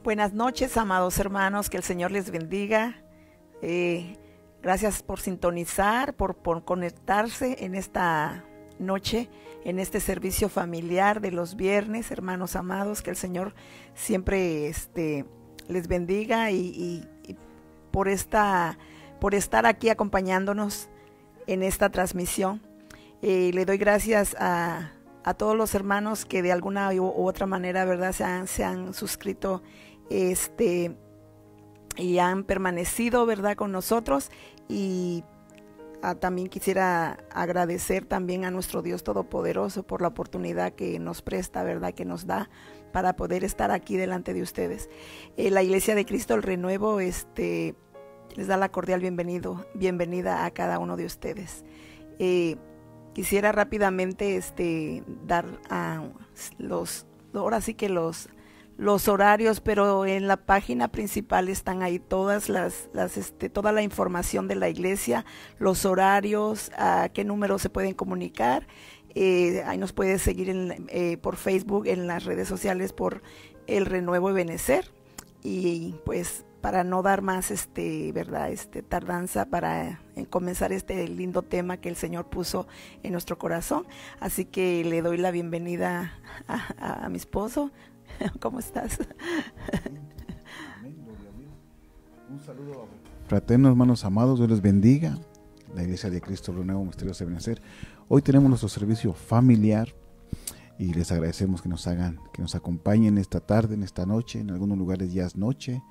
Buenas noches, amados hermanos, que el Señor les bendiga. Gracias por sintonizar, por conectarse en esta noche, en este servicio familiar de los viernes, hermanos amados, que el Señor siempre les bendiga y por estar aquí acompañándonos en esta transmisión. Le doy gracias a todos los hermanos que de alguna u otra manera, ¿verdad?, se han suscrito y han permanecido, ¿verdad?, con nosotros. Y también quisiera agradecer también a nuestro Dios Todopoderoso por la oportunidad que nos presta, ¿verdad?, que nos da para poder estar aquí delante de ustedes. La Iglesia de Cristo el Renuevo les da la cordial bienvenida a cada uno de ustedes. Quisiera rápidamente dar ahora sí que los horarios, pero en la página principal están ahí toda la información de la iglesia, los horarios, a qué número se pueden comunicar. Ahí nos puede seguir por Facebook, en las redes sociales por El Renuevo Ebenecer. Y pues para no dar más tardanza para comenzar este lindo tema que el Señor puso en nuestro corazón. Así que le doy la bienvenida a mi esposo. ¿Cómo estás? Un saludo fraterno, hermanos amados, Dios les bendiga. La Iglesia de Cristo el Renuevo, Misterios de Ebenecer. Hoy tenemos nuestro servicio familiar y les agradecemos que nos acompañen esta tarde, en esta noche. En algunos lugares ya es noche,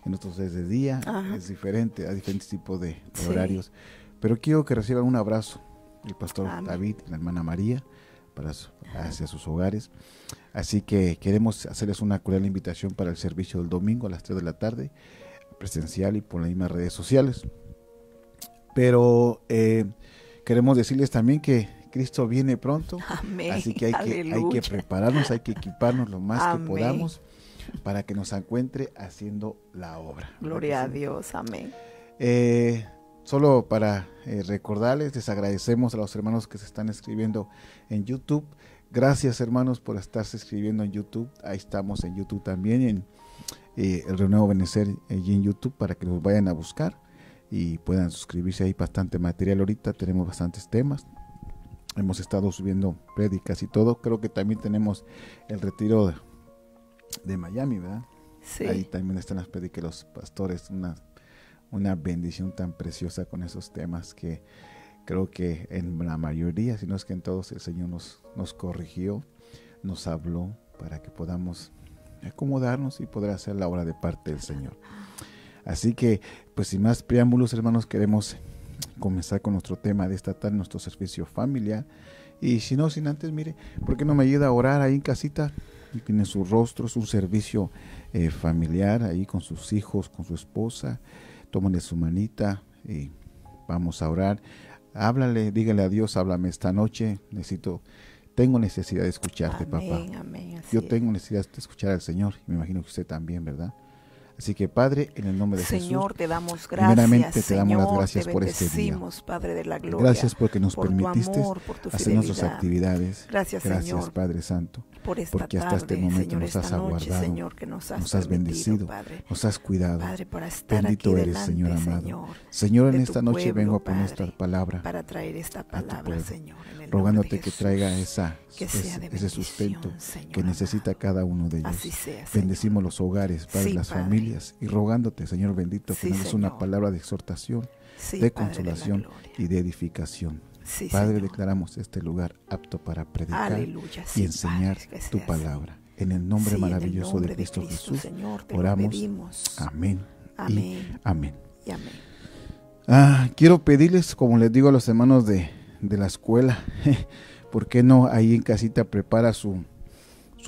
en otros es de día. Ajá. Es diferente, hay diferentes tipos de horarios. Pero quiero que reciban un abrazo el pastor Amén. David y la hermana María hacia sus hogares. Así que queremos hacerles una cordial invitación para el servicio del domingo a las 3 de la tarde, presencial y por las mismas redes sociales. Pero queremos decirles también que Cristo viene pronto. Amén. Así que hay que prepararnos, hay que equiparnos lo más Amén. Que podamos para que nos encuentre haciendo la obra. Gloria a Dios, amén. Solo para recordarles, les agradecemos a los hermanos que se están escribiendo en YouTube. Gracias, hermanos, por estarse escribiendo en YouTube. Ahí estamos en YouTube también, en El Renuevo Ebenecer y en YouTube, para que los vayan a buscar y puedan suscribirse. Hay bastante material ahorita, tenemos bastantes temas. Hemos estado subiendo prédicas y todo. Creo que también tenemos el retiro de Miami, ¿verdad? Sí. Ahí también están las prédicas de los pastores, una bendición tan preciosa con esos temas que creo que en la mayoría, si no es que en todos, el Señor nos corrigió, nos habló para que podamos acomodarnos y poder hacer la obra de parte del Señor. Así que, pues sin más preámbulos, hermanos, queremos comenzar con nuestro tema de esta tarde, nuestro servicio familiar. Y si no, sin antes, mire, ¿por qué no me ayuda a orar ahí en casita? Tiene sus rostros, un servicio familiar ahí con sus hijos, con su esposa. Tómale su manita y vamos a orar. Háblale, dígale a Dios, háblame esta noche. Tengo necesidad de escucharte, amén, papá. Amén, yo tengo necesidad de escuchar al Señor. Me imagino que usted también, ¿verdad? Así que, Padre, en el nombre de Jesús, Señor, te damos gracias. Primeramente te damos las gracias por este día. Padre de la gloria. Gracias porque nos permitiste hacer nuestras actividades. Gracias, Señor, Padre Santo, por esta porque hasta tarde, este momento Señor, nos has aguardado, Señor, que nos has bendecido, Padre. nos has cuidado. Padre, para estar bendito aquí eres, delante, Señor amado. Señor, en esta noche vengo a poner esta palabra para traer esta palabra, Señor, rogándote que traiga ese sustento, Señor, que necesita cada uno de ellos. Así sea, bendecimos los hogares, Padre, las familias, y rogándote, Señor bendito, que nos des una palabra de exhortación, de consolación y de edificación. Padre, declaramos este lugar apto para predicar y enseñar tu palabra. En el nombre maravilloso de Cristo Jesús, Señor, oramos. Amén. Amén. Amén. Y amén. Quiero pedirles, como les digo a los hermanos de la escuela, ¿por qué no ahí en casita prepara su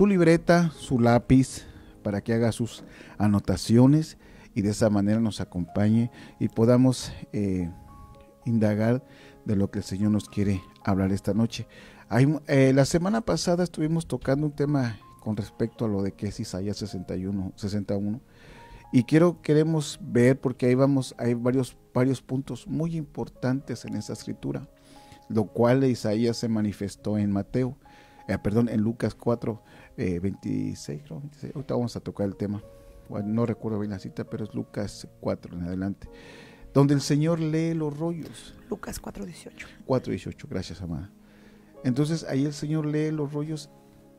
libreta, su lápiz, para que haga sus anotaciones y de esa manera nos acompañe y podamos indagar de lo que el Señor nos quiere hablar esta noche? La semana pasada estuvimos tocando un tema con respecto a lo de que es Isaías 61, y queremos ver, porque hay varios puntos muy importantes en esa escritura, lo cual Isaías se manifestó en en Lucas 4, 26, ahorita vamos a tocar el tema, bueno, no recuerdo bien la cita, pero es Lucas 4 en adelante, donde el Señor lee los rollos. Lucas 4:18. 4:18, gracias, amada. Entonces ahí el Señor lee los rollos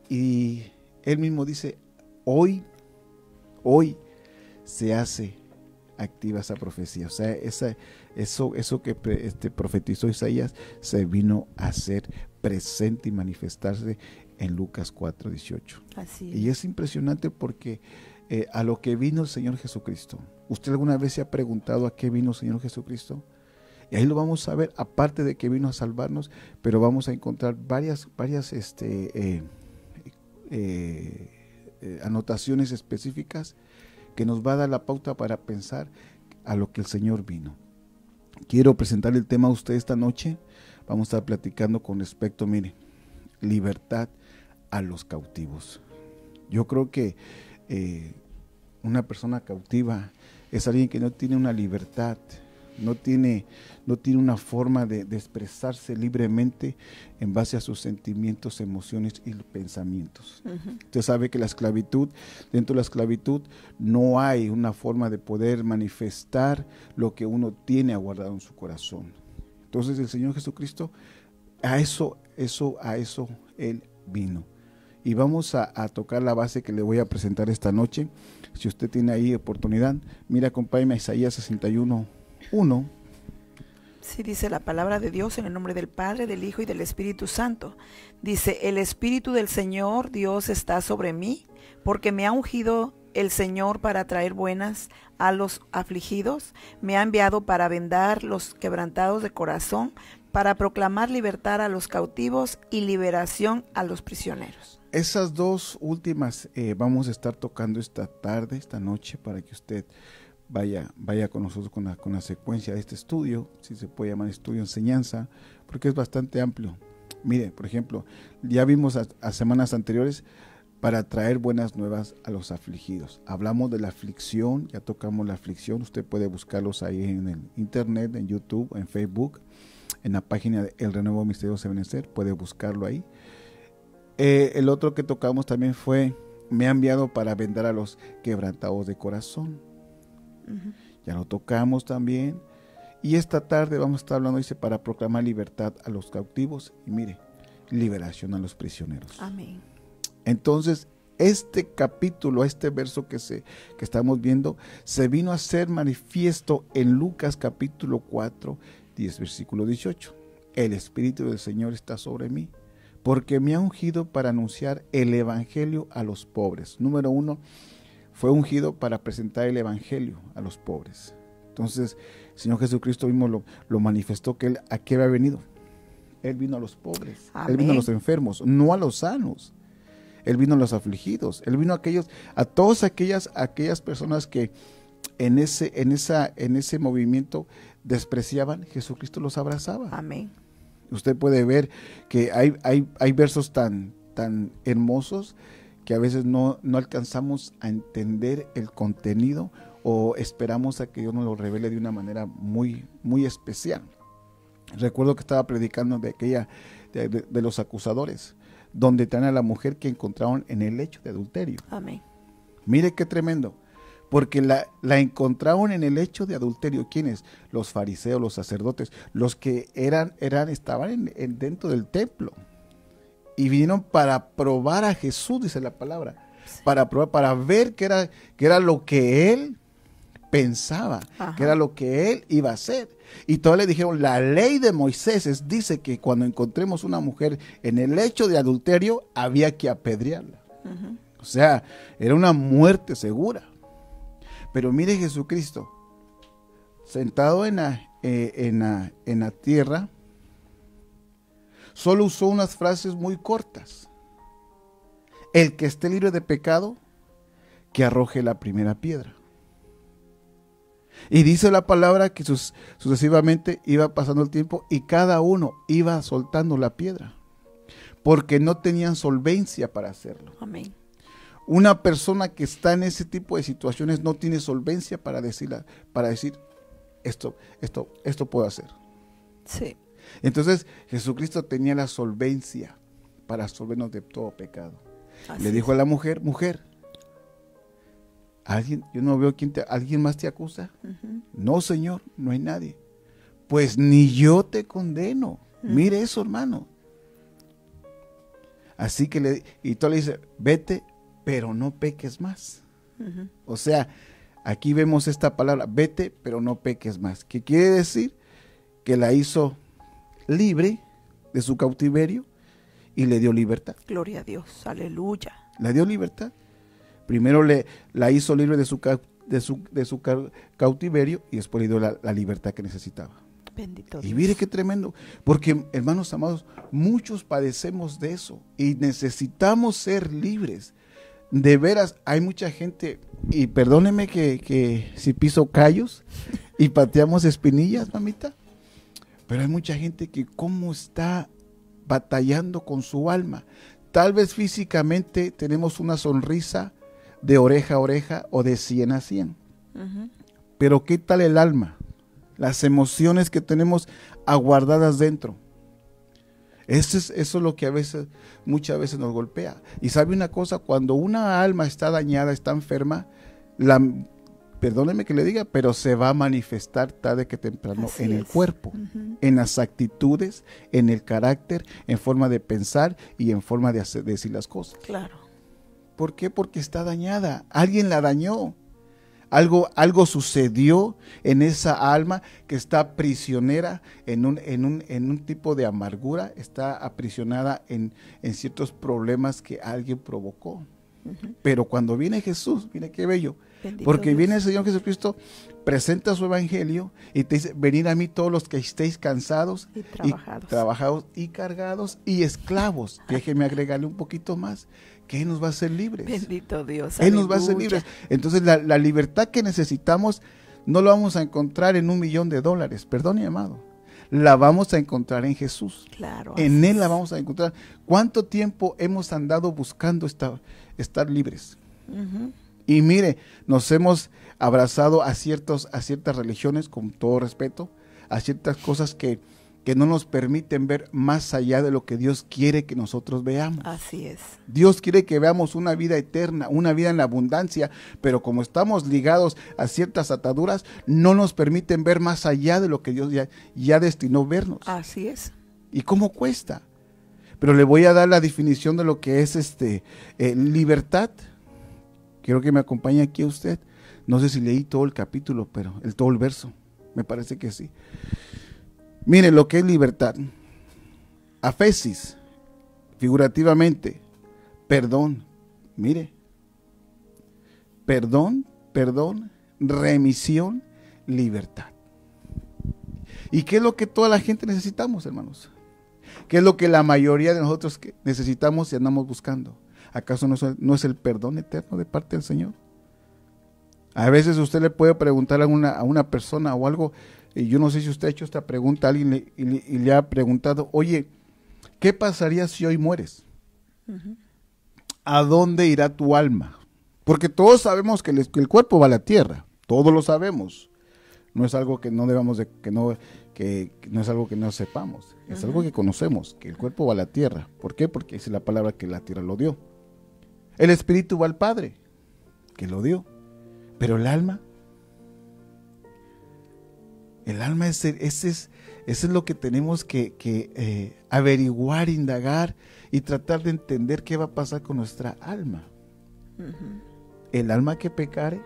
y Él mismo dice, hoy se hace activa esa profecía. O sea, eso que profetizó Isaías se vino a hacer presente y manifestarse en Lucas 4:18. Así es. Y es impresionante porque a lo que vino el Señor Jesucristo. ¿Usted alguna vez se ha preguntado a qué vino el Señor Jesucristo? Y ahí lo vamos a ver, aparte de que vino a salvarnos, pero vamos a encontrar varias anotaciones específicas que nos va a dar la pauta para pensar a lo que el Señor vino. Quiero presentar el tema a usted esta noche. Vamos a estar platicando con respecto, mire, libertad a los cautivos. Yo creo que una persona cautiva es alguien que no tiene una libertad, no tiene una forma de expresarse libremente en base a sus sentimientos, emociones y pensamientos. Uh-huh. Usted sabe que dentro de la esclavitud no hay una forma de poder manifestar lo que uno tiene aguardado en su corazón. Entonces el Señor Jesucristo, a eso Él vino. Y vamos a tocar la base que le voy a presentar esta noche. Si usted tiene ahí oportunidad, mira, acompáñame a Isaías 61:1. Sí, dice la palabra de Dios en el nombre del Padre, del Hijo y del Espíritu Santo. Dice, el Espíritu del Señor Dios está sobre mí, porque me ha ungido el Señor para traer buenas a los afligidos, me ha enviado para vendar los quebrantados de corazón, para proclamar libertad a los cautivos y liberación a los prisioneros. Esas dos últimas vamos a estar tocando esta noche, para que usted vaya con nosotros con la secuencia de este estudio, si se puede llamar estudio enseñanza, porque es bastante amplio. Mire, por ejemplo, ya vimos a semanas anteriores para traer buenas nuevas a los afligidos. Hablamos de la aflicción, ya tocamos la aflicción, usted puede buscarlos ahí en el internet, en YouTube, en Facebook, en la página de El Renuevo Misterioso de Benecer, puede buscarlo ahí. El otro que tocamos también fue, me ha enviado para vendar a los quebrantados de corazón. Uh-huh. Ya lo tocamos también. Y esta tarde vamos a estar hablando, dice, para proclamar libertad a los cautivos y mire, liberación a los prisioneros. Amén. Entonces, este capítulo, este verso que estamos viendo, se vino a ser manifiesto en Lucas capítulo 4, 10, versículo 18. El Espíritu del Señor está sobre mí, porque me ha ungido para anunciar el Evangelio a los pobres. Número 1, fue ungido para presentar el Evangelio a los pobres. Entonces, el Señor Jesucristo mismo lo manifestó, que Él a qué había venido. Él vino a los pobres. Amén. Él vino a los enfermos, no a los sanos. Él vino a los afligidos. Él vino a todas aquellas personas que en ese movimiento despreciaban. Jesucristo los abrazaba. Amén. Usted puede ver que hay versos tan hermosos que a veces no alcanzamos a entender el contenido, o esperamos a que Dios nos lo revele de una manera muy, muy especial. Recuerdo que estaba predicando de los acusadores, donde traen a la mujer que encontraron en el lecho de adulterio. Amén. Mire qué tremendo, porque la encontraron en el lecho de adulterio. ¿Quiénes? Los fariseos, los sacerdotes, los que estaban dentro del templo, y vinieron para probar a Jesús, dice la palabra, sí, para ver qué era lo que él pensaba, ajá, qué era lo que él iba a hacer. Y todos le dijeron, la ley de Moisés dice que cuando encontremos una mujer en el lecho de adulterio, había que apedrearla. Uh-huh. O sea, era una muerte segura. Pero mire, Jesucristo, sentado en la tierra, solo usó unas frases muy cortas. El que esté libre de pecado, que arroje la primera piedra. Y dice la palabra que sucesivamente iba pasando el tiempo y cada uno iba soltando la piedra, porque no tenían solvencia para hacerlo. Amén. Una persona que está en ese tipo de situaciones no tiene solvencia para decir esto puedo hacer. Sí. Entonces Jesucristo tenía la solvencia para absolvernos de todo pecado. Así le dijo a la mujer, Yo no veo ¿alguien más te acusa? No, Señor, no hay nadie. Pues ni yo te condeno. Mire eso, hermano. Así que y tú le dices, vete, pero no peques más. O sea, aquí vemos esta palabra, vete, pero no peques más. ¿Qué quiere decir? Que la hizo libre de su cautiverio y le dio libertad. Gloria a Dios, aleluya. Le dio libertad. Primero la hizo libre de su cautiverio y después le dio la libertad que necesitaba. Bendito Dios. Y mire qué tremendo, porque hermanos amados, muchos padecemos de eso y necesitamos ser libres. De veras, hay mucha gente, y perdóneme que si piso callos y pateamos espinillas, mamita, pero hay mucha gente que cómo está batallando con su alma. Tal vez físicamente tenemos una sonrisa de oreja a oreja o de 100 a 100. Pero ¿qué tal el alma? Las emociones que tenemos aguardadas dentro. Eso es lo que muchas veces nos golpea. Y sabe una cosa, cuando una alma está dañada, está enferma, perdóneme que le diga, pero se va a manifestar tarde que temprano en el cuerpo, en las actitudes, en el carácter, en forma de pensar y en forma de decir las cosas. Claro. ¿Por qué? Porque está dañada. Alguien la dañó. Algo sucedió en esa alma que está prisionera en un tipo de amargura, está aprisionada en ciertos problemas que alguien provocó. Pero cuando viene Jesús, mire qué bello, bendito porque Dios. Viene el Señor Jesucristo, presenta su evangelio y te dice, venid a mí todos los que estéis cansados y trabajados y cargados y esclavos. Déjeme agregarle un poquito más, que Él nos va a hacer libres. Bendito Dios. Él nos va a hacer libres. Entonces la libertad que necesitamos no la vamos a encontrar en $1,000,000, perdón, mi amado. La vamos a encontrar en Jesús. Claro. En Él la vamos a encontrar. ¿Cuánto tiempo hemos andado buscando estar libres? Y mire, nos hemos abrazado a ciertas religiones, con todo respeto, a ciertas cosas que no nos permiten ver más allá de lo que Dios quiere que nosotros veamos. Así es. Dios quiere que veamos una vida eterna, una vida en la abundancia, pero como estamos ligados a ciertas ataduras, no nos permiten ver más allá de lo que Dios ya destinó vernos. Así es. ¿Y cómo cuesta? Pero le voy a dar la definición de lo que es libertad. Quiero que me acompañe aquí usted. No sé si leí todo el capítulo, pero todo el verso. Me parece que sí. Mire lo que es libertad. Afesis, figurativamente, perdón. Mire, perdón, remisión, libertad. ¿Y qué es lo que toda la gente necesitamos, hermanos? ¿Qué es lo que la mayoría de nosotros necesitamos y andamos buscando? ¿Acaso no es el perdón eterno de parte del Señor? A veces usted le puede preguntar a una persona o algo, y yo no sé si usted ha hecho esta pregunta a alguien y le ha preguntado, oye, ¿qué pasaría si hoy mueres? ¿A dónde irá tu alma? Porque todos sabemos que el cuerpo va a la tierra, todos lo sabemos. No es algo que no debamos que no es algo que no sepamos, es algo que conocemos, que el cuerpo va a la tierra. ¿Por qué? Porque dice la palabra que la tierra lo dio. El espíritu va al Padre, que lo dio. Pero el alma, ese es lo que tenemos que averiguar, indagar y tratar de entender qué va a pasar con nuestra alma. El alma que pecare,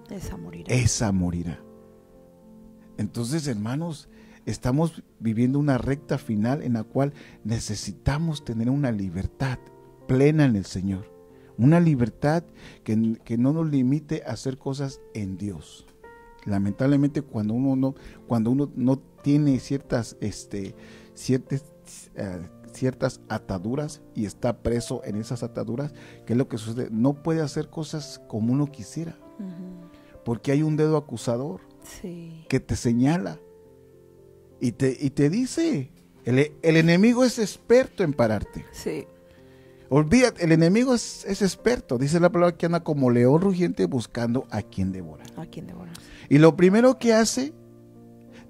esa morirá. Entonces, hermanos, estamos viviendo una recta final en la cual necesitamos tener una libertad plena en el Señor. Una libertad que no nos limite a hacer cosas en Dios. Lamentablemente, cuando uno no tiene ciertas ataduras y está preso en esas ataduras, ¿qué es lo que sucede? No puede hacer cosas como uno quisiera. Porque hay un dedo acusador que te señala y te dice, el enemigo es experto en pararte. Sí. Olvídate, el enemigo es experto, dice la palabra que anda como león rugiente buscando a quien devorar. A quien devorar. Y lo primero que hace,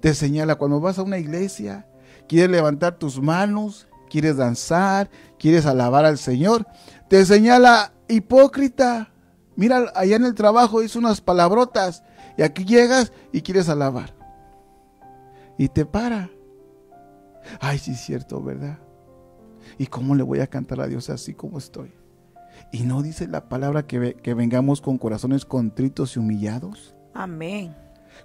te señala. Cuando vas a una iglesia, quieres levantar tus manos, quieres danzar, quieres alabar al Señor, te señala, hipócrita, Mira, allá en el trabajo hizo unas palabrotas y aquí llegas y quieres alabar. Y te para. Ay, sí es cierto, ¿verdad? ¿Y cómo le voy a cantar a Dios así como estoy? ¿Y no dice la palabra que vengamos con corazones contritos y humillados? Amén.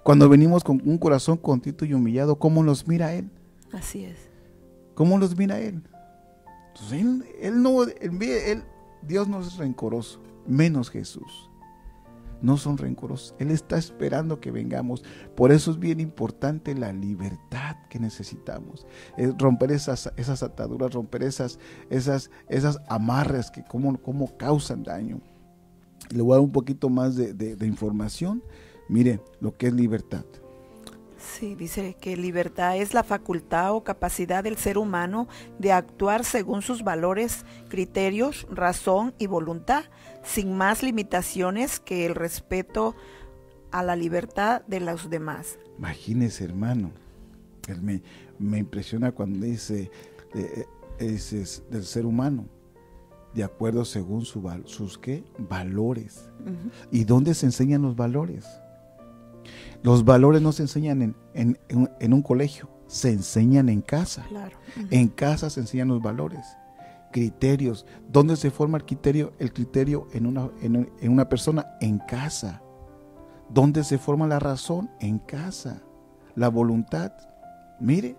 Cuando venimos con un corazón contrito y humillado, ¿cómo nos mira Él? Así es. ¿Cómo los mira Él? Entonces, Dios no es rencoroso, menos Jesús. No son rencorosos. Él está esperando que vengamos. Por eso es bien importante la libertad que necesitamos. Es romper esas ataduras, romper esas amarras que cómo causan daño. Le voy a dar un poquito más de información. Mire lo que es libertad. Sí, dice que libertad es la facultad o capacidad del ser humano de actuar según sus valores, criterios, razón y voluntad, sin más limitaciones que el respeto a la libertad de los demás. Imagínese, hermano, me impresiona cuando dice es del ser humano, de acuerdo según sus ¿qué? Valores. Uh-huh. ¿Y dónde se enseñan los valores? Los valores no se enseñan en un colegio, se enseñan en casa. Claro. Uh-huh. En casa se enseñan los valores, criterios. ¿Dónde se forma el criterio? El criterio en una persona, en casa. ¿Dónde se forma la razón? En casa. La voluntad, mire,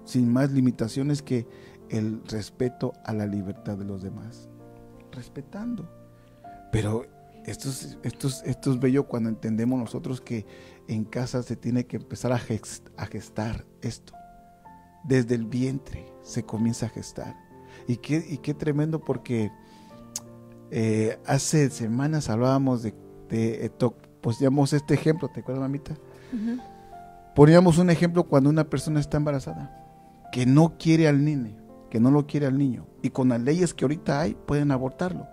sin más limitaciones que el respeto a la libertad de los demás. Respetando. Pero esto es bello cuando entendemos nosotros que en casa se tiene que empezar a gestar esto. Desde el vientre se comienza a gestar. Y qué tremendo, porque hace semanas hablábamos poníamos este ejemplo, ¿te acuerdas, mamita? Uh-huh. Poníamos un ejemplo cuando una persona está embarazada, que no quiere al niño, que no lo quiere al niño, y con las leyes que ahorita hay pueden abortarlo.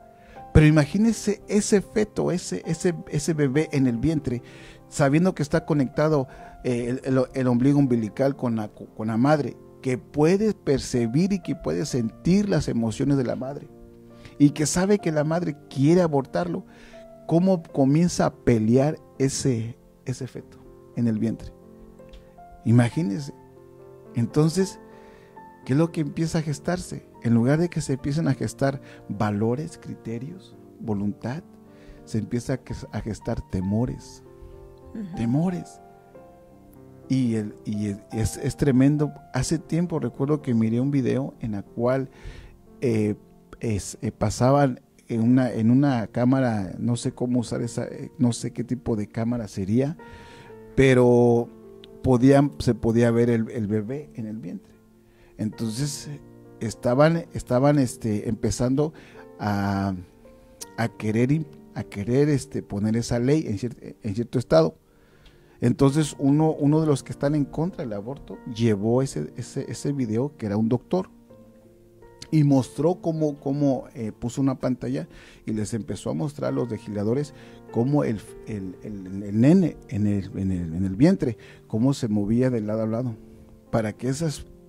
Pero imagínese ese feto, ese bebé en el vientre, sabiendo que está conectado el ombligo umbilical con la madre, que puede percibir y que puede sentir las emociones de la madre, y que sabe que la madre quiere abortarlo. ¿Cómo comienza a pelear ese feto en el vientre? Imagínense. Entonces, ¿qué es lo que empieza a gestarse? En lugar de que se empiecen a gestar valores, criterios, voluntad, se empieza a gestar temores. Uh-huh. Temores. Y es tremendo. Hace tiempo recuerdo que miré un video en la cual pasaban en una cámara, no sé cómo usar no sé qué tipo de cámara sería, pero se podía ver el bebé en el vientre. Entonces estaban empezando a querer poner esa ley en cierto estado. Entonces uno de los que están en contra del aborto llevó ese video, que era un doctor, y mostró cómo puso una pantalla y les empezó a mostrar a los legisladores cómo el nene en el vientre, cómo se movía de lado a lado, para que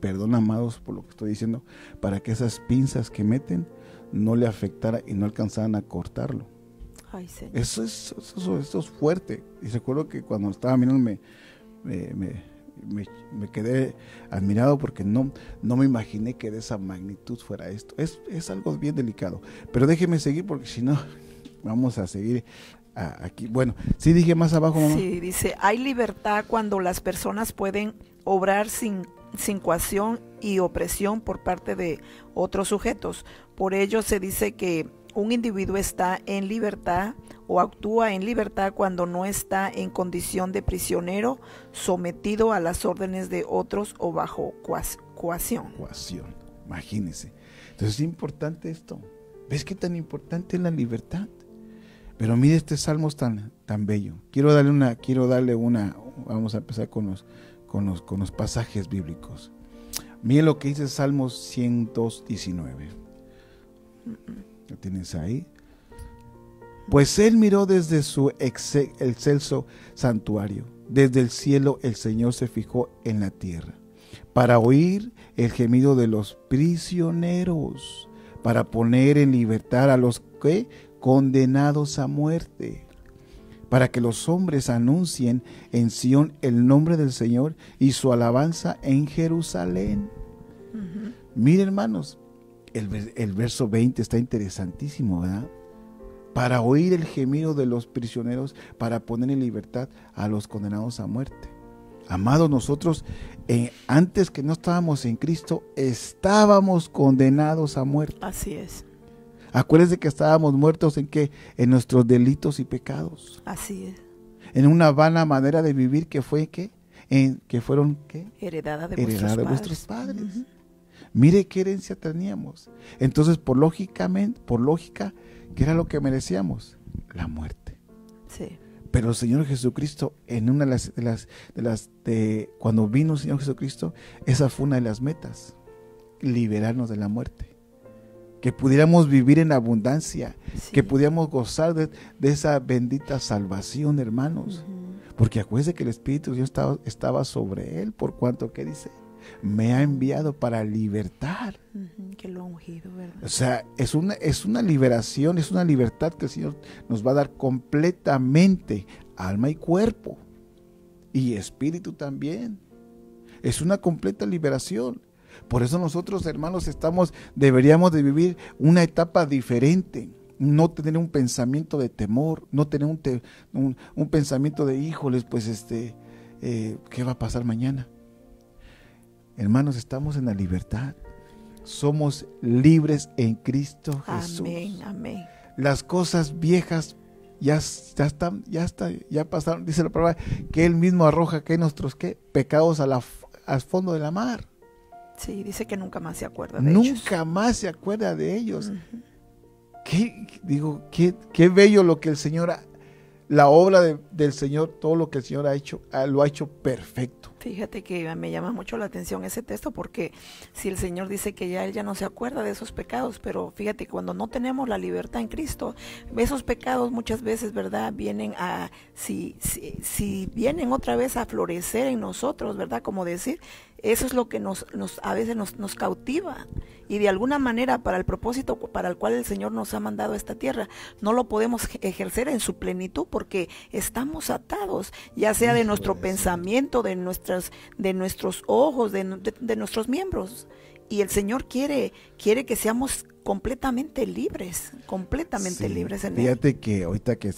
perdón, amados por lo que estoy diciendo, para que esas pinzas que meten no le afectara y no alcanzaran a cortarlo. Ay, sí. Eso es fuerte. Y recuerdo que cuando estaba mirando me quedé admirado, porque no me imaginé que de esa magnitud fuera esto. Es algo bien delicado. Pero déjeme seguir, porque si no vamos a seguir aquí. Bueno, sí, dije más abajo, mamá. Sí, dice, hay libertad cuando las personas pueden obrar sin coacción y opresión por parte de otros sujetos. Por ello se dice que un individuo está en libertad o actúa en libertad cuando no está en condición de prisionero, sometido a las órdenes de otros o bajo coacción. Imagínese. Entonces es importante esto. ¿Ves qué tan importante es la libertad? Pero mire este salmo tan bello. Quiero darle una. Vamos a empezar con los pasajes bíblicos. Mire lo que dice Salmos 119. ¿Lo tienes ahí? Pues él miró desde su excelso santuario. Desde el cielo el Señor se fijó en la tierra, para oír el gemido de los prisioneros, para poner en libertad a los condenados a muerte, para que los hombres anuncien en Sión el nombre del Señor y su alabanza en Jerusalén. Miren, hermanos, el verso 20 está interesantísimo, ¿verdad? Para oír el gemido de los prisioneros, para poner en libertad a los condenados a muerte. Amados, nosotros antes que no estábamos en Cristo, estábamos condenados a muerte. Así es. Acuérdense que estábamos muertos ¿en qué? En nuestros delitos y pecados. Así es. En una vana manera de vivir que fue ¿qué? Que fueron ¿qué? Heredada de vuestros padres. Mire qué herencia teníamos. Entonces, por lógica, ¿qué era lo que merecíamos? La muerte. Sí. Pero el Señor Jesucristo, en una cuando vino el Señor Jesucristo, esa fue una de las metas, liberarnos de la muerte. Que pudiéramos vivir en abundancia, sí. Que pudiéramos gozar de esa bendita salvación, hermanos. Porque acuérdense que el Espíritu de Dios estaba sobre él, por cuanto, ¿qué dice? Me ha enviado para libertar. Que lo ha ungido, ¿verdad? O sea, es una liberación, es una libertad que el Señor nos va a dar completamente, alma y cuerpo, y espíritu también. Es una completa liberación. Por eso nosotros, hermanos, deberíamos de vivir una etapa diferente. No tener un pensamiento de temor, no tener un pensamiento de, híjoles, pues ¿qué va a pasar mañana? Hermanos, estamos en la libertad. Somos libres en Cristo Jesús. Amén, amén. Las cosas viejas ya pasaron. Dice la palabra que Él mismo arroja que nuestros pecados al fondo de la mar. Sí, dice que nunca más se acuerda de ellos. Nunca más se acuerda de ellos. Qué bello lo que el Señor, la obra del Señor, todo lo que el Señor ha hecho, lo ha hecho perfecto. Fíjate que me llama mucho la atención ese texto, porque si el Señor dice que ya Él ya no se acuerda de esos pecados, pero fíjate, cuando no tenemos la libertad en Cristo, esos pecados muchas veces, ¿verdad? Vienen si vienen otra vez a florecer en nosotros, ¿verdad? Como decir, eso es lo que a veces nos cautiva, y de alguna manera para el propósito para el cual el Señor nos ha mandado a esta tierra, no lo podemos ejercer en su plenitud porque estamos atados, ya sea de nuestro pensamiento, de nuestros ojos, de nuestros miembros. Y el Señor quiere que seamos completamente libres libres en Él. Fíjate que ahorita que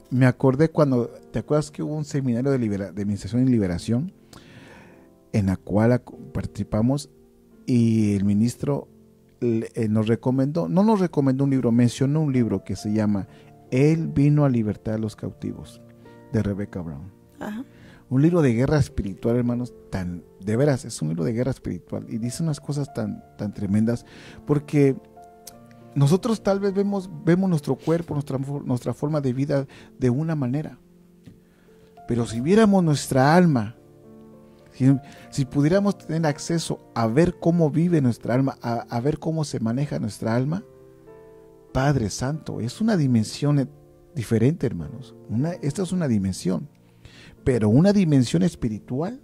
me acordé cuando, ¿te acuerdas que hubo un seminario de administración y liberación en la cual participamos, y el ministro no nos recomendó un libro, mencionó un libro que se llama Él vino a libertar a los cautivos, de Rebecca Brown? Ajá. Un libro de guerra espiritual, hermanos, de veras, es un libro de guerra espiritual, y dice unas cosas tan tremendas, porque nosotros tal vez vemos nuestro cuerpo, nuestra forma de vida de una manera, pero si viéramos nuestra alma, si pudiéramos tener acceso a ver cómo vive nuestra alma, a ver cómo se maneja nuestra alma, Padre Santo, es una dimensión diferente, hermanos. Esta es una dimensión, pero una dimensión espiritual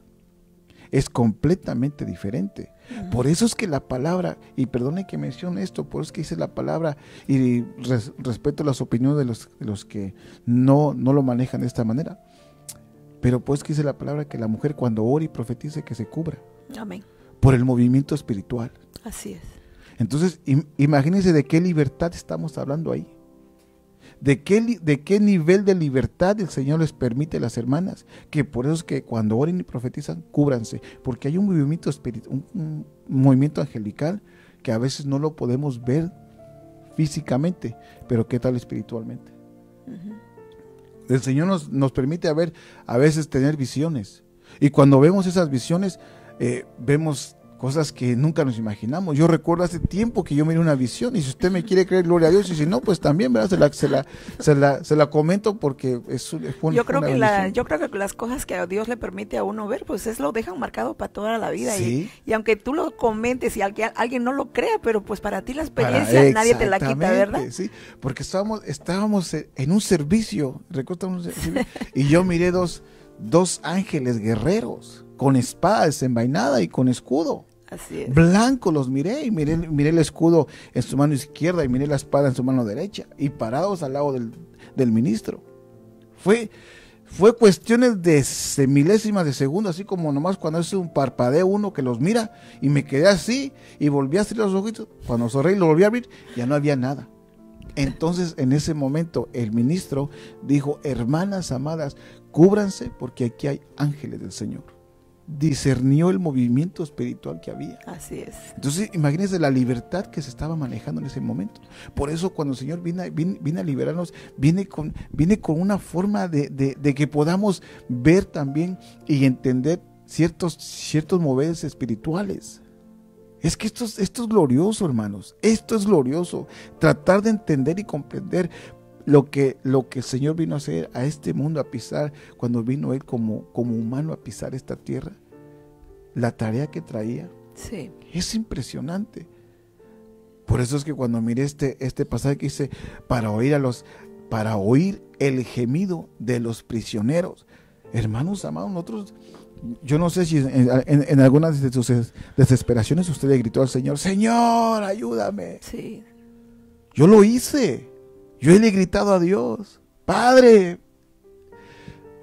es completamente diferente. Por eso es que la palabra, y perdone que mencione esto, por eso es que dice la palabra, y respeto las opiniones de los que no lo manejan de esta manera, pero pues que dice la palabra que la mujer cuando ore y profetice que se cubra. Amén. Por el movimiento espiritual. Así es. Entonces, imagínense de qué libertad estamos hablando ahí. ¿De qué nivel de libertad el Señor les permite a las hermanas? Que por eso es que cuando oren y profetizan, cúbranse. Porque hay un movimiento un movimiento angelical que a veces no lo podemos ver físicamente, pero ¿qué tal espiritualmente? El Señor nos permite a veces tener visiones. Y cuando vemos esas visiones, vemos cosas que nunca nos imaginamos. Yo recuerdo hace tiempo que yo miré una visión, y si usted me quiere creer, gloria a Dios, y si no, pues también, ¿verdad? Se la comento porque yo creo que las cosas que a Dios le permite a uno ver, pues lo dejan marcado para toda la vida. ¿Sí? Y aunque tú lo comentes y alguien no lo crea, pero pues para ti la experiencia nadie te la quita, ¿verdad? Sí, porque estábamos en un servicio, y yo miré dos ángeles guerreros con espada desenvainada y con escudo. Así es. Blancos los miré, y miré el escudo en su mano izquierda y miré la espada en su mano derecha, y parados al lado del ministro. Fue cuestiones de milésimas de segundo, así como nomás cuando es un parpadeo uno que los mira, y me quedé así, y volví a cerrar los ojitos. Cuando sonreí, lo volví a abrir, ya no había nada. Entonces, en ese momento, el ministro dijo: hermanas amadas, cúbranse porque aquí hay ángeles del Señor. Discernió el movimiento espiritual que había. Así es. Entonces, imagínense la libertad que se estaba manejando en ese momento. Por eso, cuando el Señor viene a liberarnos, viene con una forma de que podamos ver también y entender ciertos moveres espirituales. Es que esto es glorioso, hermanos. Esto es glorioso. Tratar de entender y comprender lo que el Señor vino a hacer a este mundo, a pisar, cuando vino Él como humano a pisar esta tierra. La tarea que traía. Sí. Es impresionante. Por eso es que cuando miré este pasaje que dice, para oír el gemido de los prisioneros. Hermanos amados, nosotros, yo no sé si en algunas de sus desesperaciones usted le gritó al Señor: Señor, ayúdame. Sí. Yo lo hice. Yo le he gritado a Dios: Padre.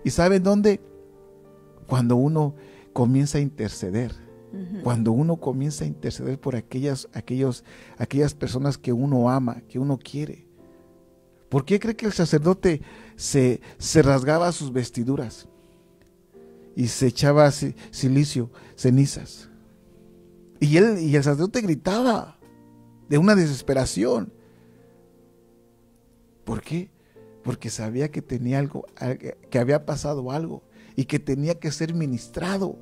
¿Y saben dónde? Cuando uno comienza a interceder. Uh-huh. Cuando uno comienza a interceder por aquellas personas que uno ama, que uno quiere. ¿Por qué cree que el sacerdote se rasgaba sus vestiduras y se echaba silicio, cenizas? Y el sacerdote gritaba de una desesperación. ¿Por qué? Porque sabía que tenía algo, que había pasado algo y que tenía que ser ministrado.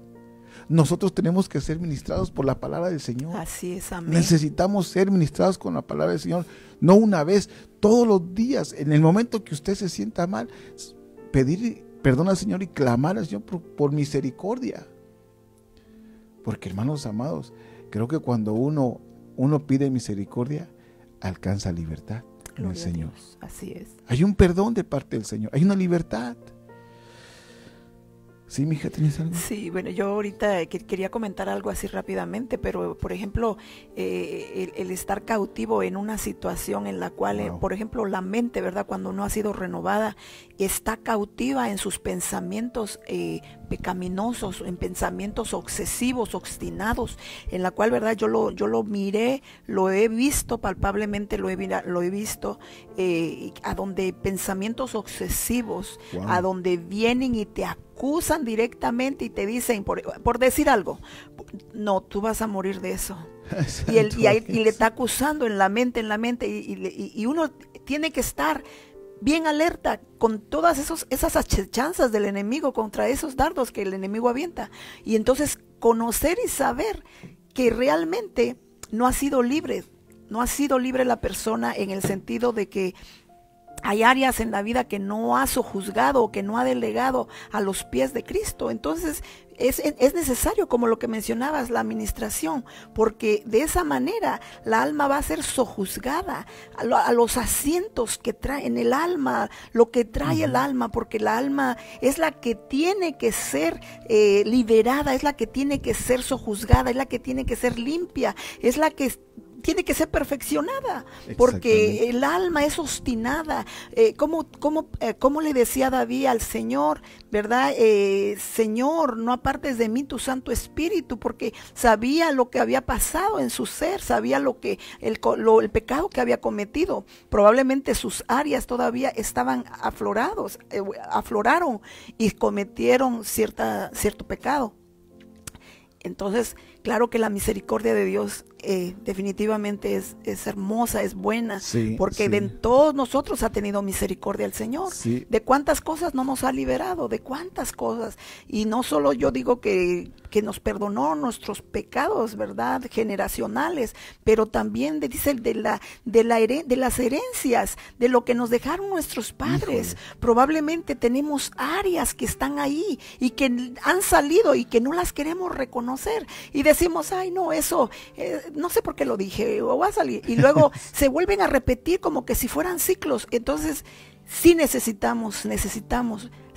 Nosotros tenemos que ser ministrados por la palabra del Señor. Así es, amén. Necesitamos ser ministrados con la palabra del Señor, no una vez, todos los días. En el momento que usted se sienta mal, pedir perdón al Señor y clamar al Señor por misericordia. Porque, hermanos amados, creo que cuando uno pide misericordia, alcanza libertad en el Señor. Así es. Hay un perdón de parte del Señor, hay una libertad. Sí, mija, ¿tienes algo? Sí, bueno, yo ahorita quería comentar algo así rápidamente, pero por ejemplo, el estar cautivo en una situación en la cual, por ejemplo, la mente, ¿verdad? Cuando no ha sido renovada, está cautiva en sus pensamientos pecaminosos, en pensamientos obsesivos, obstinados, en la cual, ¿verdad? Yo lo miré, lo he visto palpablemente, lo he visto, a donde pensamientos obsesivos, a donde vienen y te acusan directamente y te dicen, por decir algo, no, tú vas a morir de eso. Y le está acusando en la mente, y uno tiene que estar bien alerta con todas esas acechanzas del enemigo, contra esos dardos que el enemigo avienta. Y entonces conocer y saber que realmente no ha sido libre la persona, en el sentido de que hay áreas en la vida que no ha sojuzgado o que no ha delegado a los pies de Cristo. Entonces es necesario, como lo que mencionabas, la administración, porque de esa manera la alma va a ser sojuzgada a los asientos que trae en el alma, lo que trae el alma, porque la alma es la que tiene que ser liberada, es la que tiene que ser sojuzgada, es la que tiene que ser limpia, es la que tiene que ser perfeccionada, porque el alma es obstinada. ¿Cómo le decía David al Señor, verdad? Señor, no apartes de mí tu Santo Espíritu, porque sabía lo que había pasado en su ser, sabía el pecado que había cometido. Probablemente sus áreas todavía estaban afloraron y cometieron cierto pecado. Entonces, claro que la misericordia de Dios definitivamente es hermosa, es buena, porque de todos nosotros ha tenido misericordia el Señor. Sí. De cuántas cosas no nos ha liberado, de cuántas cosas. Y no solo yo digo que nos perdonó nuestros pecados, ¿verdad? Generacionales, pero también dice de las herencias, de lo que nos dejaron nuestros padres. Híjole. Probablemente tenemos áreas que están ahí y que han salido y que no las queremos reconocer. Y decimos, ay, no, eso, no sé por qué lo dije, o va a salir. Y luego se vuelven a repetir como que si fueran ciclos. Entonces, sí necesitamos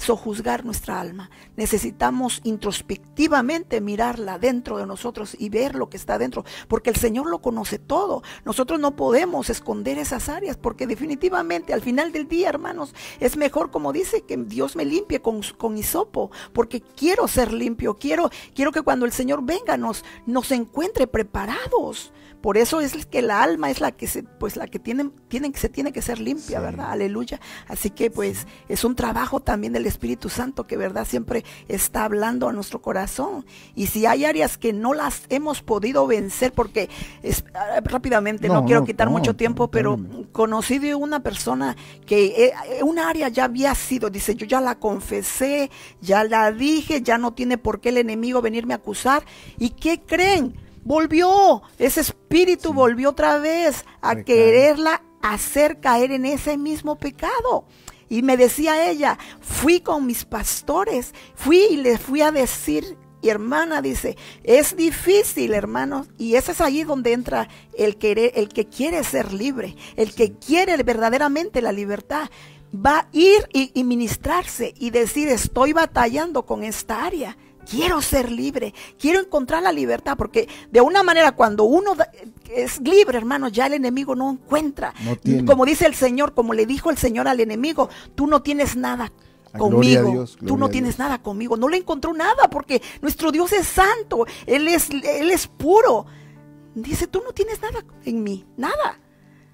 sojuzgar nuestra alma. Necesitamos introspectivamente mirarla dentro de nosotros y ver lo que está dentro, porque el Señor lo conoce todo. Nosotros no podemos esconder esas áreas, porque definitivamente al final del día, hermanos, es mejor, como dice, que Dios me limpie con hisopo, porque quiero ser limpio, quiero que cuando el Señor venga nos encuentre preparados. Por eso es que la alma es la que se tiene que ser limpia, sí. ¿Verdad? Aleluya. Así que pues es un trabajo también del Espíritu Santo que, ¿verdad?, siempre está hablando a nuestro corazón. Y si hay áreas que no las hemos podido vencer, porque rápidamente, no quiero quitar mucho tiempo, pero conocí de una persona que una área ya había sido, dice, yo ya la confesé, ya la dije, ya no tiene por qué el enemigo venirme a acusar. ¿Y qué creen? Volvió, ese espíritu volvió otra vez a quererla hacer caer en ese mismo pecado. Y me decía ella, fui con mis pastores, y les fui a decir, y hermana, dice, es difícil, hermanos, y ese es ahí donde entra el que quiere ser libre, el que quiere verdaderamente la libertad. Va a ir y ministrarse y decir, estoy batallando con esta área. Quiero ser libre, quiero encontrar la libertad, porque de una manera cuando uno es libre, hermano, ya el enemigo no encuentra. No, como dice el Señor, como le dijo el Señor al enemigo, tú no tienes nada conmigo, Dios, tú no tienes nada conmigo. No le encontró nada, porque nuestro Dios es santo, Él es puro. Dice, tú no tienes nada en mí, nada.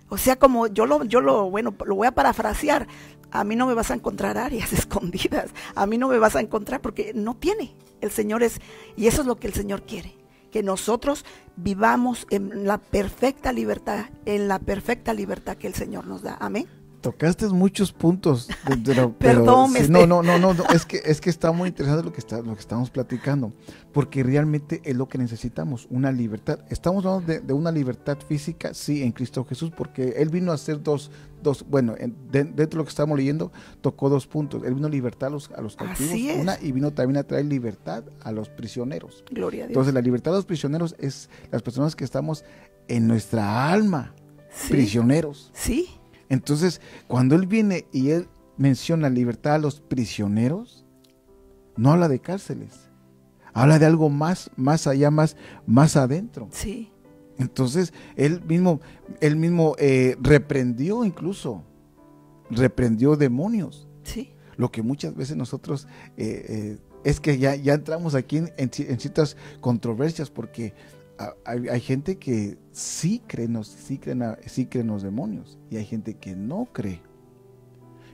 O sea, como lo voy a parafrasear, a mí no me vas a encontrar áreas escondidas, a mí no me vas a encontrar, porque no tiene. El Señor y eso es lo que el Señor quiere, que nosotros vivamos en la perfecta libertad, que el Señor nos da. Amén. Tocaste muchos puntos. Perdón. No, es que está muy interesante lo que estamos platicando, porque realmente es lo que necesitamos, una libertad. Estamos hablando de una libertad física, sí, en Cristo Jesús, porque Él vino a hacer dentro de lo que estamos leyendo, tocó 2 puntos. Él vino a libertad a los cautivos, y vino también a traer libertad a los prisioneros. Gloria a Dios. Entonces la libertad de los prisioneros es las personas que estamos en nuestra alma, prisioneros. Sí. Entonces, cuando Él viene y Él menciona libertad a los prisioneros, no habla de cárceles, habla de algo más allá, más adentro. Sí. Entonces, Él mismo reprendió demonios. Sí. Lo que muchas veces nosotros es que ya entramos aquí en ciertas controversias, porque hay gente que sí cree en los demonios, y hay gente que no cree.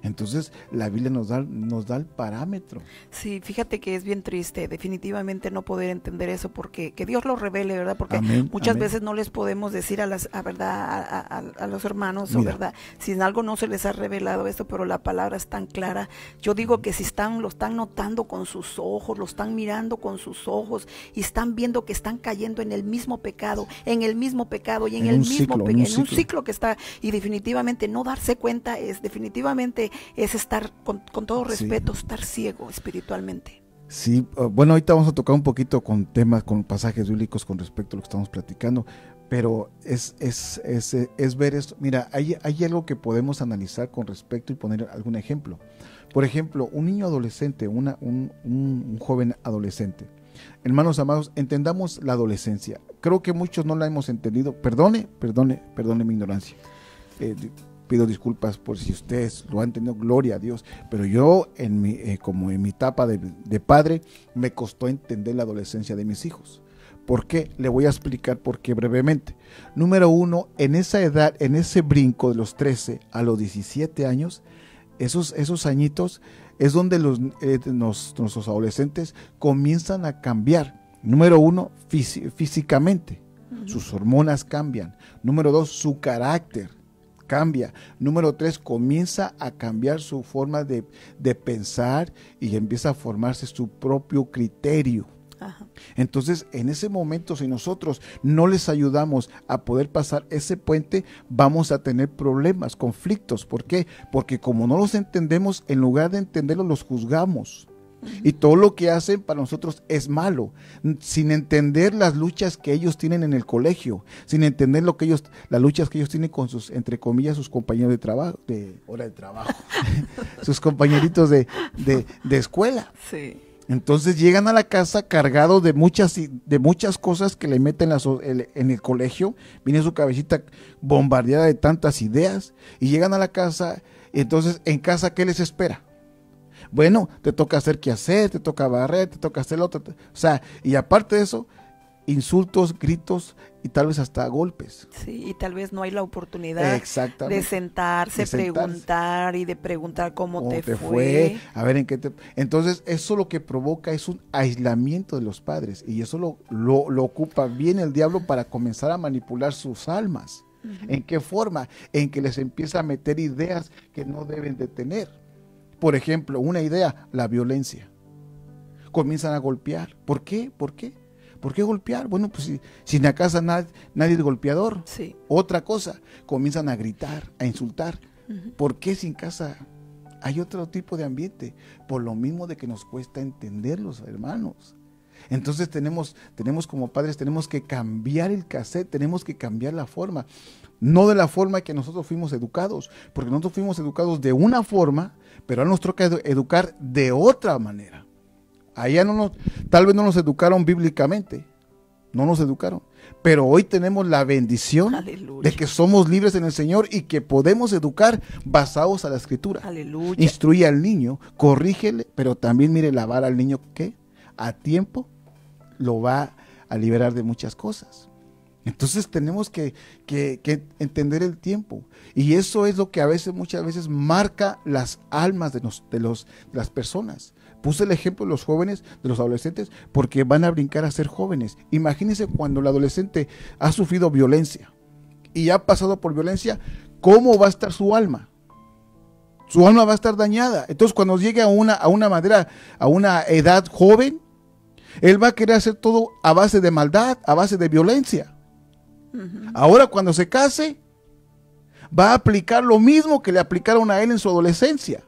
Entonces la Biblia nos da el parámetro. Sí, fíjate que es bien triste definitivamente no poder entender eso, porque que Dios lo revele, ¿verdad? Porque muchas veces no les podemos decir a los hermanos, o verdad, si en algo no se les ha revelado esto, pero la palabra es tan clara. Yo digo que si lo están notando con sus ojos, lo están mirando con sus ojos y están viendo que están cayendo en el mismo pecado y en un ciclo que está, y definitivamente no darse cuenta es estar, con todo respeto, estar ciego espiritualmente. Sí, bueno, ahorita vamos a tocar un poquito con temas, con pasajes bíblicos con respecto a lo que estamos platicando, pero es ver esto. Mira, hay algo que podemos analizar con respecto y poner algún ejemplo. Por ejemplo, un niño adolescente, un joven adolescente. Hermanos amados, entendamos la adolescencia. Creo que muchos no la hemos entendido. Perdone mi ignorancia. Pido disculpas por si ustedes lo han entendido, gloria a Dios, pero yo como en mi etapa de padre, me costó entender la adolescencia de mis hijos. ¿Por qué? Le voy a explicar por qué brevemente. Número 1, en esa edad, en ese brinco de los 13 a los 17 años, esos añitos es donde nuestros adolescentes comienzan a cambiar. Número 1, físicamente, sus hormonas cambian. Número 2, su carácter cambia. Número 3, comienza a cambiar su forma de pensar y empieza a formarse su propio criterio. Ajá. Entonces, en ese momento, si nosotros no les ayudamos a poder pasar ese puente, vamos a tener problemas, conflictos. ¿Por qué? Porque como no los entendemos, en lugar de entenderlos, los juzgamos. Y todo lo que hacen para nosotros es malo, sin entender las luchas que ellos tienen en el colegio, sin entender las luchas que ellos tienen con sus, entre comillas, sus compañeros de trabajo, de hora de trabajo, sus compañeritos de escuela. Sí. Entonces llegan a la casa cargados de muchas cosas que le meten en el colegio, viene su cabecita bombardeada de tantas ideas, y llegan a la casa, y entonces en casa, ¿qué les espera? Bueno, te toca hacer qué hacer, te toca barrer, te toca hacer lo otro. O sea, y aparte de eso, insultos, gritos y tal vez hasta golpes. Sí, y tal vez no hay la oportunidad de sentarse, preguntar y de preguntar cómo te fue. A ver en qué te... Entonces, eso lo que provoca es un aislamiento de los padres, y eso lo ocupa bien el diablo para comenzar a manipular sus almas. ¿En qué forma? En que les empieza a meter ideas que no deben de tener. Por ejemplo, una idea, la violencia. Comienzan a golpear. ¿Por qué? ¿Por qué golpear? Bueno, pues si en la casa nadie es golpeador. Sí. Otra cosa, comienzan a gritar, a insultar. ¿Por qué si en casa hay otro tipo de ambiente? Por lo mismo de que nos cuesta entenderlos, hermanos. Entonces tenemos como padres, tenemos que cambiar el cassette, tenemos que cambiar la forma. No de la forma que nosotros fuimos educados, porque nosotros fuimos educados de una forma, pero ahora nos toca educar de otra manera. Allá tal vez no nos educaron bíblicamente, no nos educaron, pero hoy tenemos la bendición de que somos libres en el Señor y que podemos educar basados a la Escritura. Aleluya. Instruye al niño, corrígele, pero también mire, lavar al niño que a tiempo lo va a liberar de muchas cosas. Entonces tenemos que entender el tiempo, y eso es lo que muchas veces marca las almas de las personas. Puse el ejemplo de los jóvenes, de los adolescentes, porque van a brincar a ser jóvenes. Imagínense cuando el adolescente ha sufrido violencia y ha pasado por violencia, ¿cómo va a estar su alma? Su alma va a estar dañada. Entonces cuando llegue a una edad joven, él va a querer hacer todo a base de maldad, a base de violencia. Ahora cuando se case, va a aplicar lo mismo que le aplicaron a él en su adolescencia.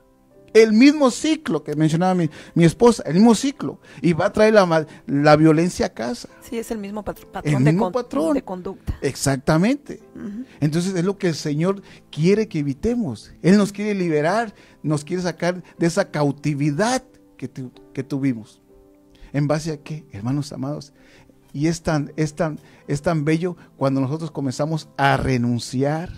El mismo ciclo que mencionaba mi esposa, el mismo ciclo. Y va a traer la violencia a casa. Sí, es el mismo patrón de conducta. Exactamente. Entonces es lo que el Señor quiere que evitemos. Él nos quiere liberar, nos quiere sacar de esa cautividad que tuvimos. ¿En base a qué, hermanos amados? Y es tan bello cuando nosotros comenzamos a renunciar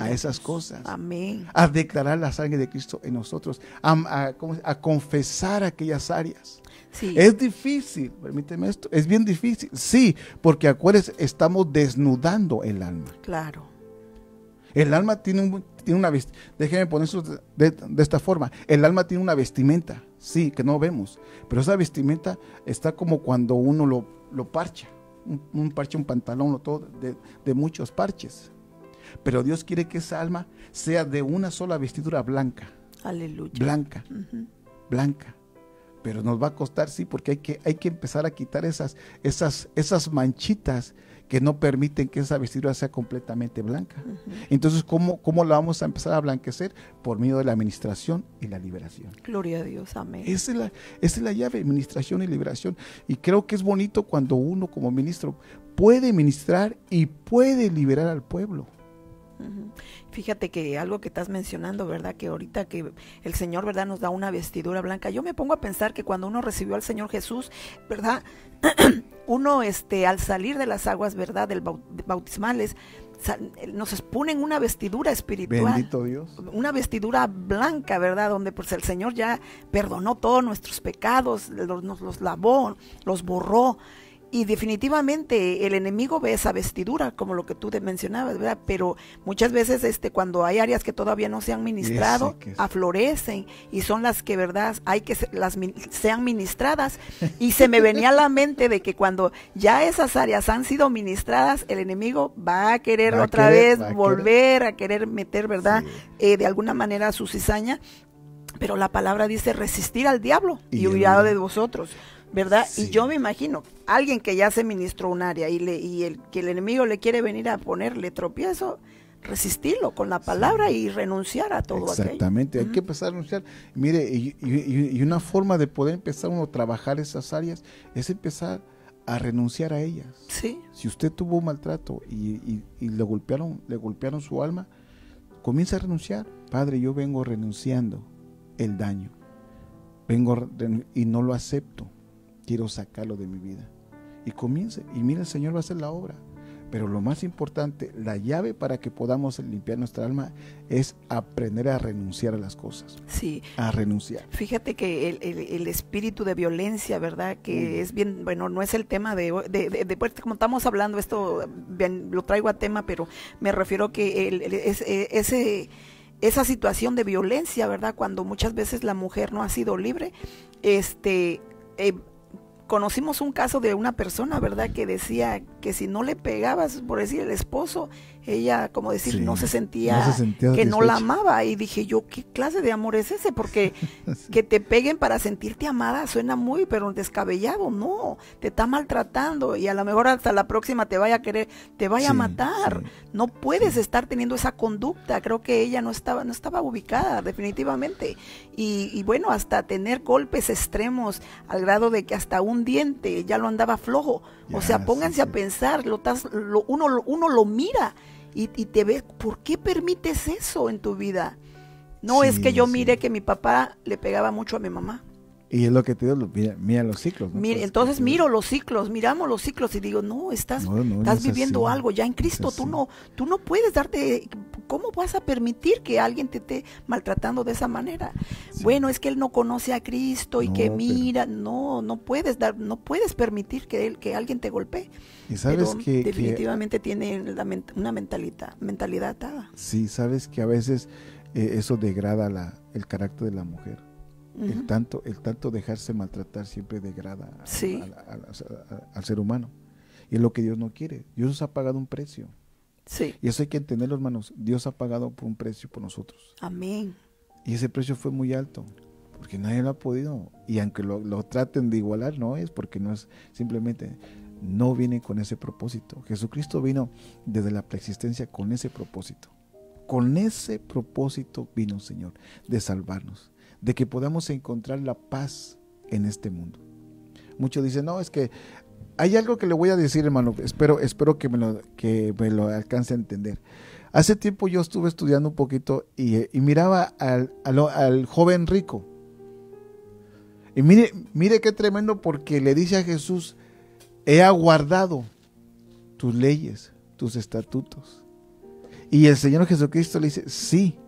a esas cosas. Amén. A declarar la sangre de Cristo en nosotros, a confesar aquellas áreas. Sí. Es difícil, permíteme esto, es bien difícil, sí, porque acuérdense, estamos desnudando el alma. Claro. El alma tiene una vestimenta, déjenme poner eso de esta forma, el alma tiene una vestimenta, sí, que no vemos, pero esa vestimenta está como cuando uno lo parcha, un parche, un pantalón, todo de muchos parches. Pero Dios quiere que esa alma sea de una sola vestidura blanca. Aleluya. Blanca, blanca. Pero nos va a costar, sí, porque hay que empezar a quitar esas manchitas que no permiten que esa vestidura sea completamente blanca. Entonces, ¿cómo la vamos a empezar a blanquecer? Por medio de la administración y la liberación. Gloria a Dios, amén. Esa es la llave, administración y liberación. Y creo que es bonito cuando uno como ministro puede ministrar y puede liberar al pueblo. Fíjate que algo que estás mencionando, ¿verdad? Que ahorita que el Señor, ¿verdad?, nos da una vestidura blanca. Yo me pongo a pensar que cuando uno recibió al Señor Jesús, ¿verdad? Uno, al salir de las aguas, ¿verdad?, bautismales, nos ponen una vestidura espiritual. Bendito Dios. Una vestidura blanca, ¿verdad? Donde pues el Señor ya perdonó todos nuestros pecados, nos los lavó, los borró. Y definitivamente el enemigo ve esa vestidura, como lo que tú mencionabas, ¿verdad? Pero muchas veces cuando hay áreas que todavía no se han ministrado, aflorecen, y son las que, ¿verdad?, hay que sean ministradas. Y se me venía a la mente de que cuando ya esas áreas han sido ministradas, el enemigo va a querer otra vez volver a querer meter, ¿verdad?, de alguna manera su cizaña. Pero la palabra dice resistir al diablo y huirá de vosotros, ¿verdad? Sí. Y yo me imagino, alguien que ya se ministró un área que el enemigo le quiere venir a ponerle tropiezo, resistirlo con la palabra y renunciar a todo aquello. Exactamente, hay que empezar a renunciar. Mire, y una forma de poder empezar uno a trabajar esas áreas es empezar a renunciar a ellas. Sí. Si usted tuvo un maltrato y le golpearon su alma, comienza a renunciar. Padre, yo vengo renunciando el daño, y no lo acepto, quiero sacarlo de mi vida. Y comience, y mira, el Señor va a hacer la obra. Pero lo más importante, la llave para que podamos limpiar nuestra alma es aprender a renunciar a las cosas. Sí. A renunciar. Fíjate que el espíritu de violencia, ¿verdad? Que es bien, bueno, no es el tema de pues, como estamos hablando, esto bien, lo traigo a tema, pero me refiero que esa situación de violencia, ¿verdad? Cuando muchas veces la mujer no ha sido libre, conocimos un caso de una persona, ¿verdad? Que decía que si no le pegabas, por decir el esposo, ella, como decir, Sí, no se sentía que no la amaba. Y dije yo, ¿qué clase de amor es ese? Porque Sí. que te peguen para sentirte amada suena muy, pero descabellado. No, te está maltratando y a lo mejor hasta la próxima te vaya a querer, te vaya a Sí, matar. sí. No puedes Sí. estar teniendo esa conducta. Creo que ella no estaba ubicada, definitivamente. Y bueno, hasta tener golpes extremos al grado de que hasta un diente ya lo andaba flojo. Ya, O sea, pónganse sí, a sí. pensar, uno lo mira y te ve, ¿por qué permites eso en tu vida? No es Sí, que yo sí. mire que mi papá le pegaba mucho a mi mamá. Y es lo que te digo, mira los ciclos, ¿no? Mire, Pues, entonces que- miramos los ciclos y digo, no, estás no es viviendo así, algo ya en Cristo. es así. Tú no puedes darte, ¿cómo vas a permitir que alguien te esté maltratando de esa manera? Sí. Bueno, es que él no conoce a Cristo y No, que pero- mira, no puedes permitir que alguien te golpee. Y sabes Pero que definitivamente tiene una mentalidad atada. sí, sabes que a veces eso degrada el carácter de la mujer. Ujú. El tanto dejarse maltratar siempre degrada Sí. al ser humano. Y es lo que Dios no quiere. Dios ha pagado un precio. Sí, Y eso hay que entenderlo, hermanos. Dios ha pagado por un precio por nosotros. amén. Y ese precio fue muy alto, porque nadie lo ha podido. Y aunque lo traten de igualar, no es, porque no es simplemente, no viene con ese propósito. Jesucristo vino desde la preexistencia con ese propósito. Con ese propósito vino, Señor, de salvarnos, de que podamos encontrar la paz en este mundo. Muchos dicen, no, es que hay algo que le voy a decir, hermano, espero que me lo alcance a entender. Hace tiempo yo estuve estudiando un poquito y miraba al joven rico. Y mire qué tremendo, porque le dice a Jesús, he aguardado tus leyes, tus estatutos. Y el Señor Jesucristo le dice, sí.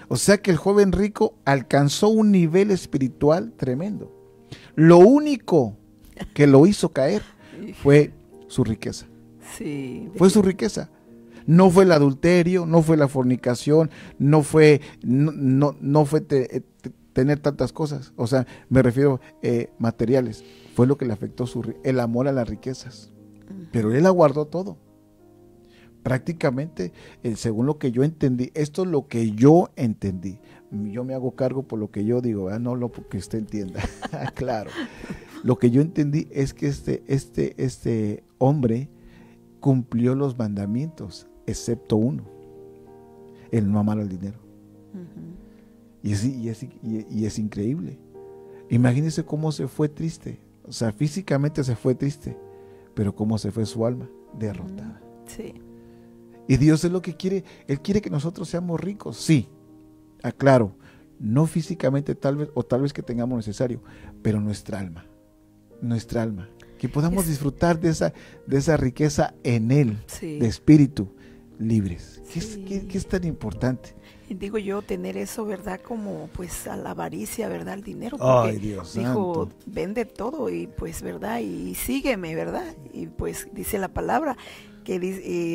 O sea que el joven rico alcanzó un nivel espiritual tremendo. Lo único que lo hizo caer fue su riqueza. Sí. Fue su riqueza. No fue el adulterio, no fue la fornicación, no fue tener tantas cosas. O sea, me refiero materiales. Fue lo que le afectó el amor a las riquezas. Pero él aguardó todo. Prácticamente, según lo que yo entendí, esto es lo que yo entendí. Yo me hago cargo por lo que yo digo, no lo que usted entienda. Claro. Lo que yo entendí es que este hombre cumplió los mandamientos, excepto uno, el no amar al dinero. Ujú. Y es increíble. Imagínense cómo se fue triste. O sea, físicamente se fue triste, pero cómo se fue su alma, derrotada. Sí. Y Dios es lo que quiere. Él quiere que nosotros seamos ricos, sí, aclaro, no físicamente tal vez que tengamos necesario, pero nuestra alma, que podamos disfrutar de esa riqueza en Él, Sí. de espíritu, libres. Sí. ¿Qué es tan importante? Y digo yo, tener eso, ¿verdad? Como pues a la avaricia, ¿verdad? El dinero. Ay, Porque Dios dijo, santo. vende todo y pues, ¿verdad? Y sígueme, ¿verdad? Y pues dice la palabra que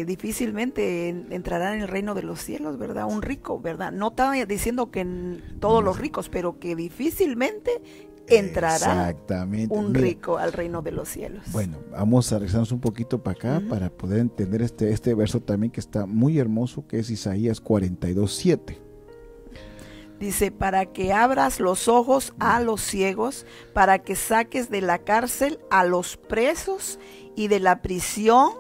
difícilmente entrará en el reino de los cielos, ¿verdad? Un rico, ¿verdad? No estaba diciendo que todos los ricos, pero que difícilmente entrará Exactamente. un Mira, rico al reino de los cielos. bueno, vamos a regresarnos un poquito para acá para poder entender este verso también, que está muy hermoso, que es Isaías 42:7. Dice, para que abras los ojos a los ciegos, para que saques de la cárcel a los presos y de la prisión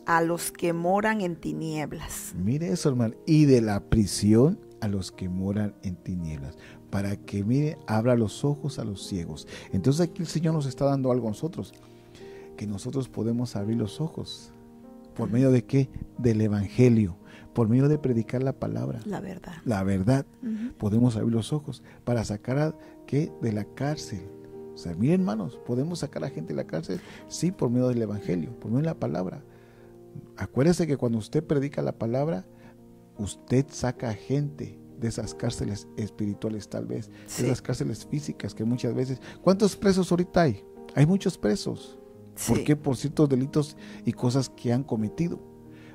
a los que moran en tinieblas. Mire eso, hermano. Y de la prisión a los que moran en tinieblas. Para que, mire, abra los ojos a los ciegos. Entonces aquí el Señor nos está dando algo a nosotros. Que nosotros podemos abrir los ojos. ¿Por medio de qué? Del Evangelio. Por medio de predicar la palabra. La verdad. La verdad. Podemos abrir los ojos para sacar a, ¿qué? De la cárcel. O sea, miren, hermanos, podemos sacar a la gente de la cárcel, sí, por medio del Evangelio, por medio de la palabra. Acuérdese que cuando usted predica la palabra, usted saca a gente de esas cárceles espirituales, tal vez, de esas cárceles físicas que muchas veces... ¿Cuántos presos ahorita hay? Hay muchos presos. ¿Por qué? Por ciertos delitos y cosas que han cometido.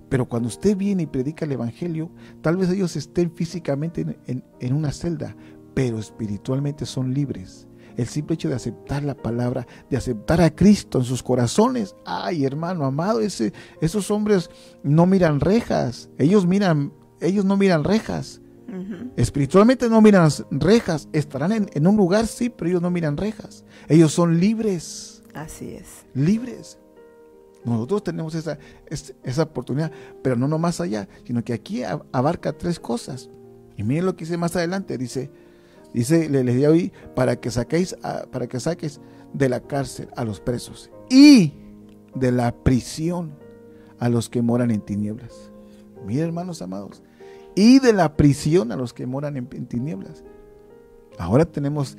Pero cuando usted viene y predica el Evangelio, tal vez ellos estén físicamente en una celda, pero espiritualmente son libres. El simple hecho de aceptar la palabra, de aceptar a Cristo en sus corazones. Ay, hermano amado, esos hombres no miran rejas. Ellos no miran rejas. Espiritualmente no miran rejas. Estarán en un lugar, sí, pero ellos no miran rejas. Ellos son libres. Así es. Libres. Nosotros tenemos esa oportunidad, pero no nomás allá, sino que aquí abarca 3 cosas. Y miren lo que dice más adelante. Dice, les di hoy para que saques de la cárcel a los presos y de la prisión a los que moran en tinieblas. Miren, hermanos amados, y de la prisión a los que moran en tinieblas. Ahora tenemos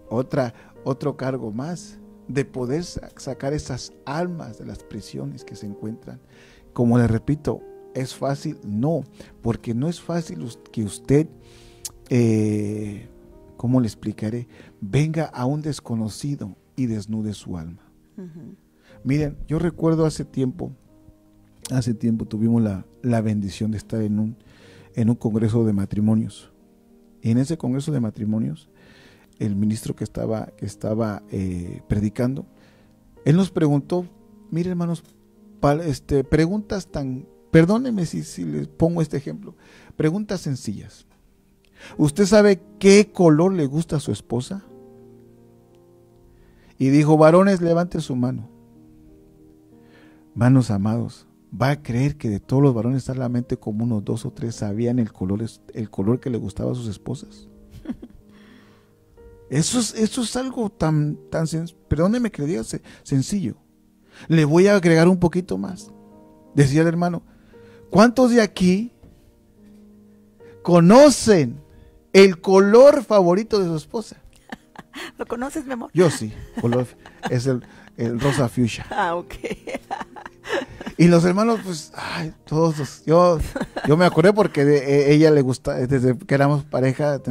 otro cargo más de poder sacar esas almas de las prisiones que se encuentran. Como les repito, ¿es fácil? No, porque no es fácil que usted, ¿cómo le explicaré? Venga a un desconocido y desnude su alma. Miren, yo recuerdo hace tiempo tuvimos la bendición de estar en un congreso de matrimonios. Y en ese congreso de matrimonios, el ministro que estaba predicando, él nos preguntó, miren, hermanos, preguntas perdónenme si les pongo este ejemplo, preguntas sencillas. ¿Usted sabe qué color le gusta a su esposa? Y dijo, varones, levante su mano. Manos amados, ¿va a creer que de todos los varones solamente como unos 2 o 3 sabían el color que le gustaba a sus esposas? Eso es algo tan perdóneme que le diga sencillo. Le voy a agregar un poquito más. Decía el hermano, ¿cuántos de aquí conocen el color favorito de su esposa? ¿Lo conoces, mi amor? Yo sí, es el rosa fuchsia. Ok. Y los hermanos, pues, ay, todos, yo me acordé porque ella le gusta, desde que éramos pareja,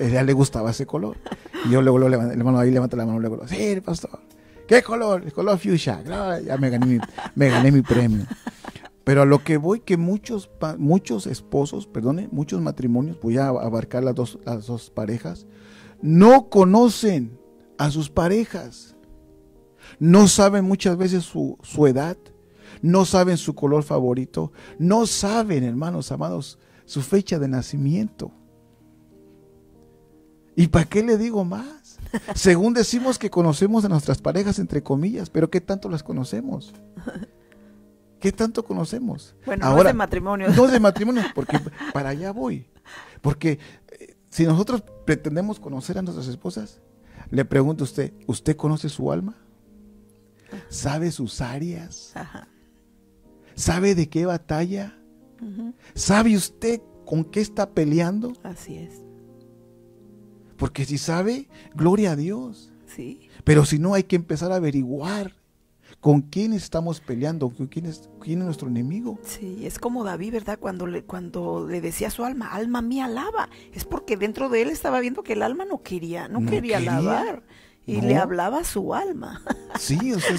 ella le gustaba ese color. Y yo luego el hermano ahí levanta la mano, luego, sí, pastor, ¿qué color? El color fuchsia. Ya me gané mi premio. Pero a lo que voy, que muchos esposos, muchos matrimonios, voy a abarcar las dos parejas, no conocen a sus parejas. No saben muchas veces su edad. No saben su color favorito. No saben, hermanos amados, su fecha de nacimiento. ¿Y para qué le digo más? Según decimos que conocemos a nuestras parejas, entre comillas, pero ¿qué tanto las conocemos? ¿Qué tanto conocemos? Bueno, ahora, no de matrimonios. No de matrimonios, porque para allá voy. Porque si nosotros pretendemos conocer a nuestras esposas, le pregunto a usted, ¿usted conoce su alma? ¿Sabe sus áreas? Ajá. ¿Sabe de qué batalla? ¿Sabe usted con qué está peleando? Así es. Porque si sabe, gloria a Dios. Sí. Pero si no, hay que empezar a averiguar con quién estamos peleando, quién es nuestro enemigo. Sí, es como David, ¿verdad? Cuando le decía a su alma, alma mía, alaba. Es porque dentro de él estaba viendo que el alma no quería alabar. Y le hablaba a su alma. Sí, o sea,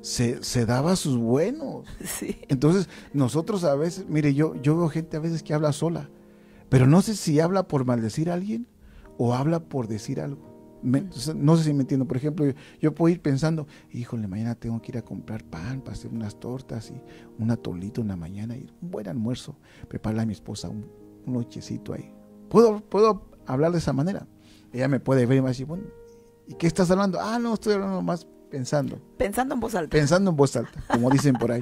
se daba sus buenos. Sí. Entonces, nosotros a veces, mire, yo veo gente a veces que habla sola, pero no sé si habla por maldecir a alguien o habla por decir algo. No sé si me entiendo. Por ejemplo, yo puedo ir pensando, híjole, mañana tengo que ir a comprar pan para hacer unas tortas y un atolito en la mañana y un buen almuerzo, prepararle a mi esposa un nochecito ahí. Puedo hablar de esa manera. Ella me puede ver y me va a decir, bueno, ¿y qué estás hablando? No, estoy hablando más pensando. Pensando en voz alta. Pensando en voz alta, como dicen por ahí.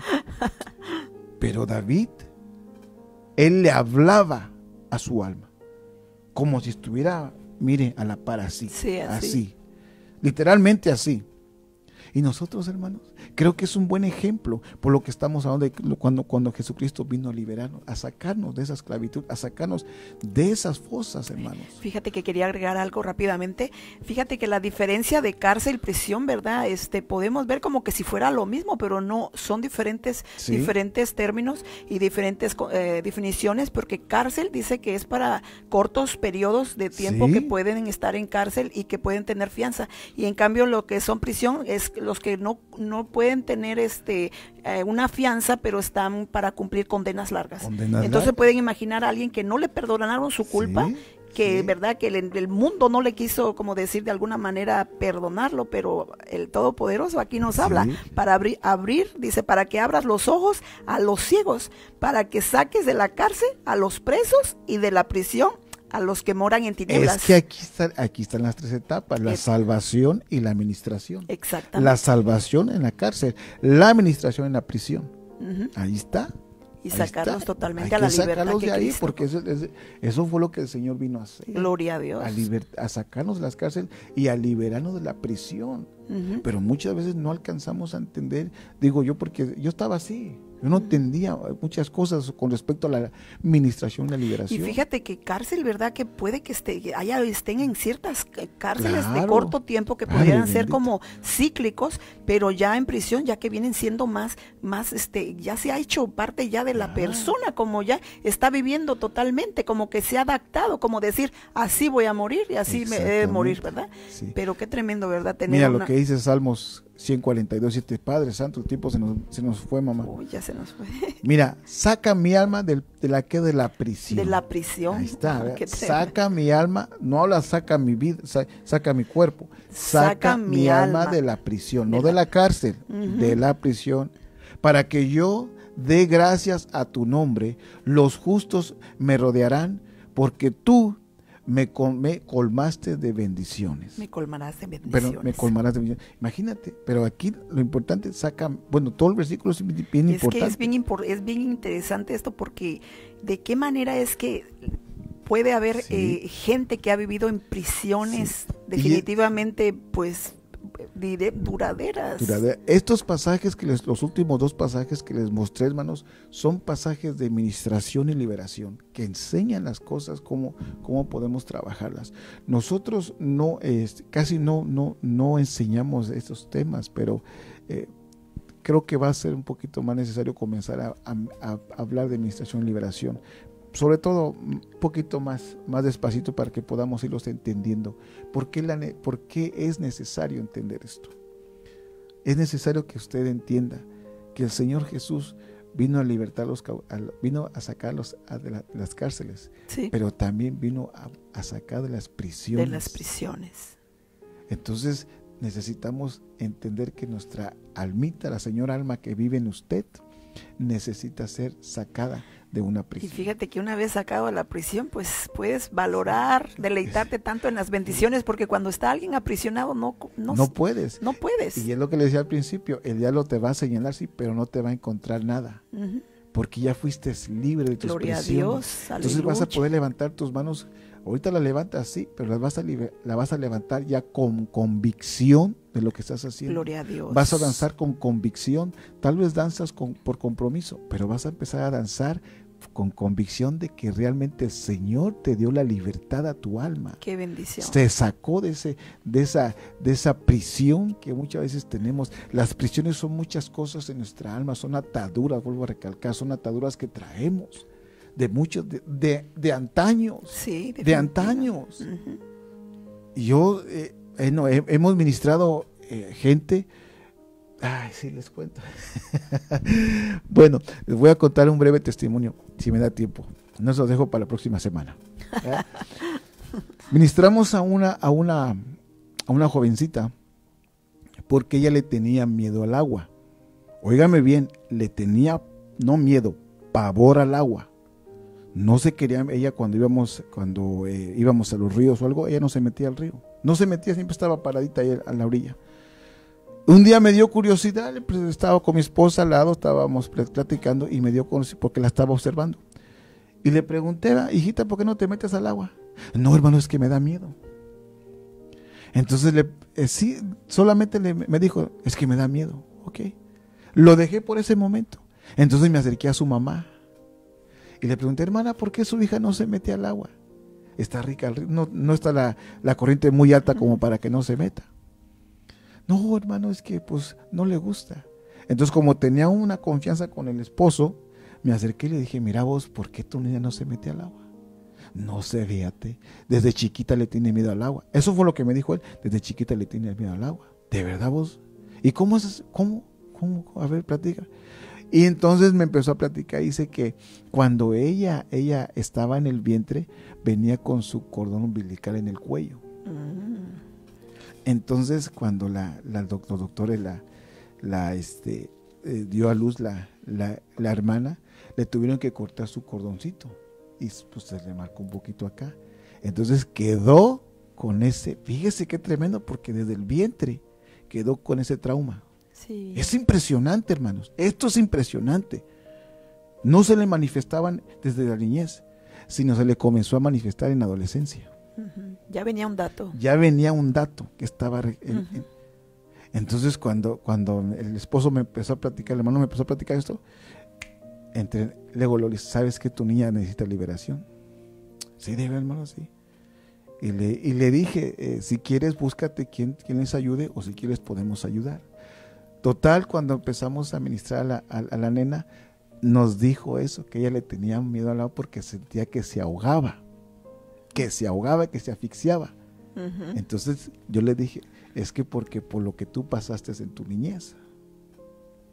Pero David, él le hablaba a su alma, como si estuviera, mire, a la par así. Sí, así. Literalmente así. Y nosotros, hermanos, creo que es un buen ejemplo por lo que estamos hablando de cuando Jesucristo vino a liberarnos, a sacarnos de esa esclavitud, a sacarnos de esas fosas, hermanos. Fíjate que quería agregar algo rápidamente. Fíjate que la diferencia de cárcel y prisión, ¿verdad? Podemos ver como que si fuera lo mismo, pero no, son diferentes, Sí. diferentes términos y diferentes definiciones, porque cárcel dice que es para cortos periodos de tiempo Sí. que pueden estar en cárcel y que pueden tener fianza. Y en cambio lo que son prisión es los que no pueden tener una fianza, pero están para cumplir condenas largas. Entonces largas. pueden imaginar a alguien que no le perdonaron su culpa, Sí, que sí. verdad que el mundo no le quiso, como decir de alguna manera, perdonarlo, pero el Todopoderoso aquí nos Sí. habla para abrir, dice, para que abras los ojos a los ciegos, para que saques de la cárcel a los presos y de la prisión a los que moran en tinieblas. Es que aquí están las tres etapas, la salvación y la administración. Exactamente. La salvación en la cárcel, la administración en la prisión. Ujú. Ahí está. Y Ahí sacarlos está. totalmente Hay a la que libertad sacarlos que de ahí, Cristo. porque eso fue lo que el Señor vino a hacer. Gloria a Dios. A sacarnos de las cárceles y a liberarnos de la prisión. Ujú. Pero muchas veces no alcanzamos a entender, digo yo, porque yo estaba así. Yo no entendía muchas cosas con respecto a la administración y la liberación. Y fíjate que cárcel, ¿verdad? Que puede que estén en ciertas cárceles de Claro. corto tiempo que Padre pudieran ser bendito. como cíclicos, pero ya en prisión, ya que vienen siendo más, ya se ha hecho parte ya de la persona, como ya está viviendo totalmente, como que se ha adaptado, como decir, así voy a morir y así me he de morir, ¿verdad? Sí. Pero qué tremendo, ¿verdad? Tener Mira lo que dice Salmos 142:7. Padre Santo, el tiempo se nos fue, mamá. Uy, ya se nos fue. Mira, saca mi alma de la prisión. De la prisión. Ahí está, Ah, ¿verdad? qué tremendo. Saca mi alma, no habla saca mi vida, saca mi cuerpo. Saca mi alma de la prisión, no de la cárcel, de la prisión, para que yo dé gracias a tu nombre. Los justos me rodearán, porque tú me colmaste de bendiciones. Me colmarás de bendiciones. Pero me colmarás de bendiciones. Imagínate, pero aquí lo importante todo el versículo es bien Es importante. que es bien interesante esto, porque de qué manera es que puede haber Sí. gente que ha vivido en prisiones Sí. definitivamente, pues, duraderas. Estos pasajes los últimos dos pasajes que les mostré, hermanos, son pasajes de administración y liberación, que enseñan las cosas, cómo podemos trabajarlas. Nosotros casi no enseñamos estos temas, pero creo que va a ser un poquito más necesario comenzar a hablar de administración y liberación. Sobre todo un poquito más despacito para que podamos irlos entendiendo. ¿Por qué es necesario entender esto? Es necesario que usted entienda que el Señor Jesús vino a libertarlos, vino a sacarlos de las cárceles, Sí, pero también vino a sacar de las prisiones. de las prisiones. Entonces necesitamos entender que nuestra almita, la señora alma que vive en usted, necesita ser sacada de una Y prisión. fíjate que una vez sacado de la prisión, pues puedes valorar, deleitarte tanto en las bendiciones, porque cuando está alguien aprisionado No puedes. no puedes. Y es lo que le decía al principio, el diablo te va a señalar, sí, pero no te va a encontrar nada, Ujú. porque ya fuiste libre de tus Gloria a prisiones. Dios, Entonces vas a aleluya. poder levantar tus manos. Ahorita la levantas así, pero la vas a levantar ya con convicción de lo que estás haciendo. Gloria a Dios. Vas a danzar con convicción. Tal vez danzas por compromiso, pero vas a empezar a danzar con convicción de que realmente el Señor te dio la libertad a tu alma. Qué bendición. Te sacó de esa prisión que muchas veces tenemos. Las prisiones son muchas cosas en nuestra alma, son ataduras, vuelvo a recalcar, son ataduras que traemos de muchos, de antaños. Sí, De definitivo. antaños. Ujú. Y yo, hemos ministrado gente. Ay, sí, les cuento. Bueno, les voy a contar un breve testimonio, si me da tiempo. No se los dejo para la próxima semana. Ministramos a una jovencita porque ella le tenía miedo al agua. Óigame bien, le tenía, no miedo, pavor al agua. No se quería, ella cuando íbamos a los ríos o algo, ella no se metía al río. No se metía, siempre estaba paradita ahí a la orilla. Un día me dio curiosidad, estaba con mi esposa al lado, estábamos platicando y me dio curiosidad porque la estaba observando. Y le pregunté, hijita, ¿por qué no te metes al agua? No, hermano, es que me da miedo. Entonces, sí, solamente me dijo, es que me da miedo. Ok. Lo dejé por ese momento. Entonces me acerqué a su mamá y le pregunté, hermana, ¿por qué su hija no se mete al agua? Está rica, no está la corriente muy alta como para que no se meta. No, hermano, es que pues no le gusta. Entonces, como tenía una confianza con el esposo, me acerqué y le dije, mira vos, ¿por qué tu niña no se mete al agua? No sé, fíjate, desde chiquita le tiene miedo al agua. Eso fue lo que me dijo él, desde chiquita le tiene miedo al agua. ¿De verdad vos? ¿Y cómo es? ¿Cómo? A ver, platica. Y entonces me empezó a platicar, dice que cuando ella estaba en el vientre, venía con su cordón umbilical en el cuello. Entonces, cuando los doctores dio a luz la hermana, le tuvieron que cortar su cordoncito y pues se le marcó un poquito acá. Entonces quedó con ese, fíjese qué tremendo, porque desde el vientre quedó con ese trauma. Sí. Es impresionante, hermanos, esto es impresionante. No se le manifestaban desde la niñez, sino se le comenzó a manifestar en la adolescencia. Ya venía un dato. Ya venía un dato que estaba... Entonces cuando el esposo me empezó a platicar, el hermano me empezó a platicar esto, luego le dije, ¿sabes que tu niña necesita liberación? Sí, debe, hermano, sí. Y le dije, si quieres, búscate quien les ayude, o si quieres podemos ayudar. Total, cuando empezamos a ministrar a la nena, nos dijo eso, que ella le tenía miedo al agua porque sentía que se ahogaba, que se asfixiaba. Entonces yo le dije, es que porque por lo que tú pasaste en tu niñez,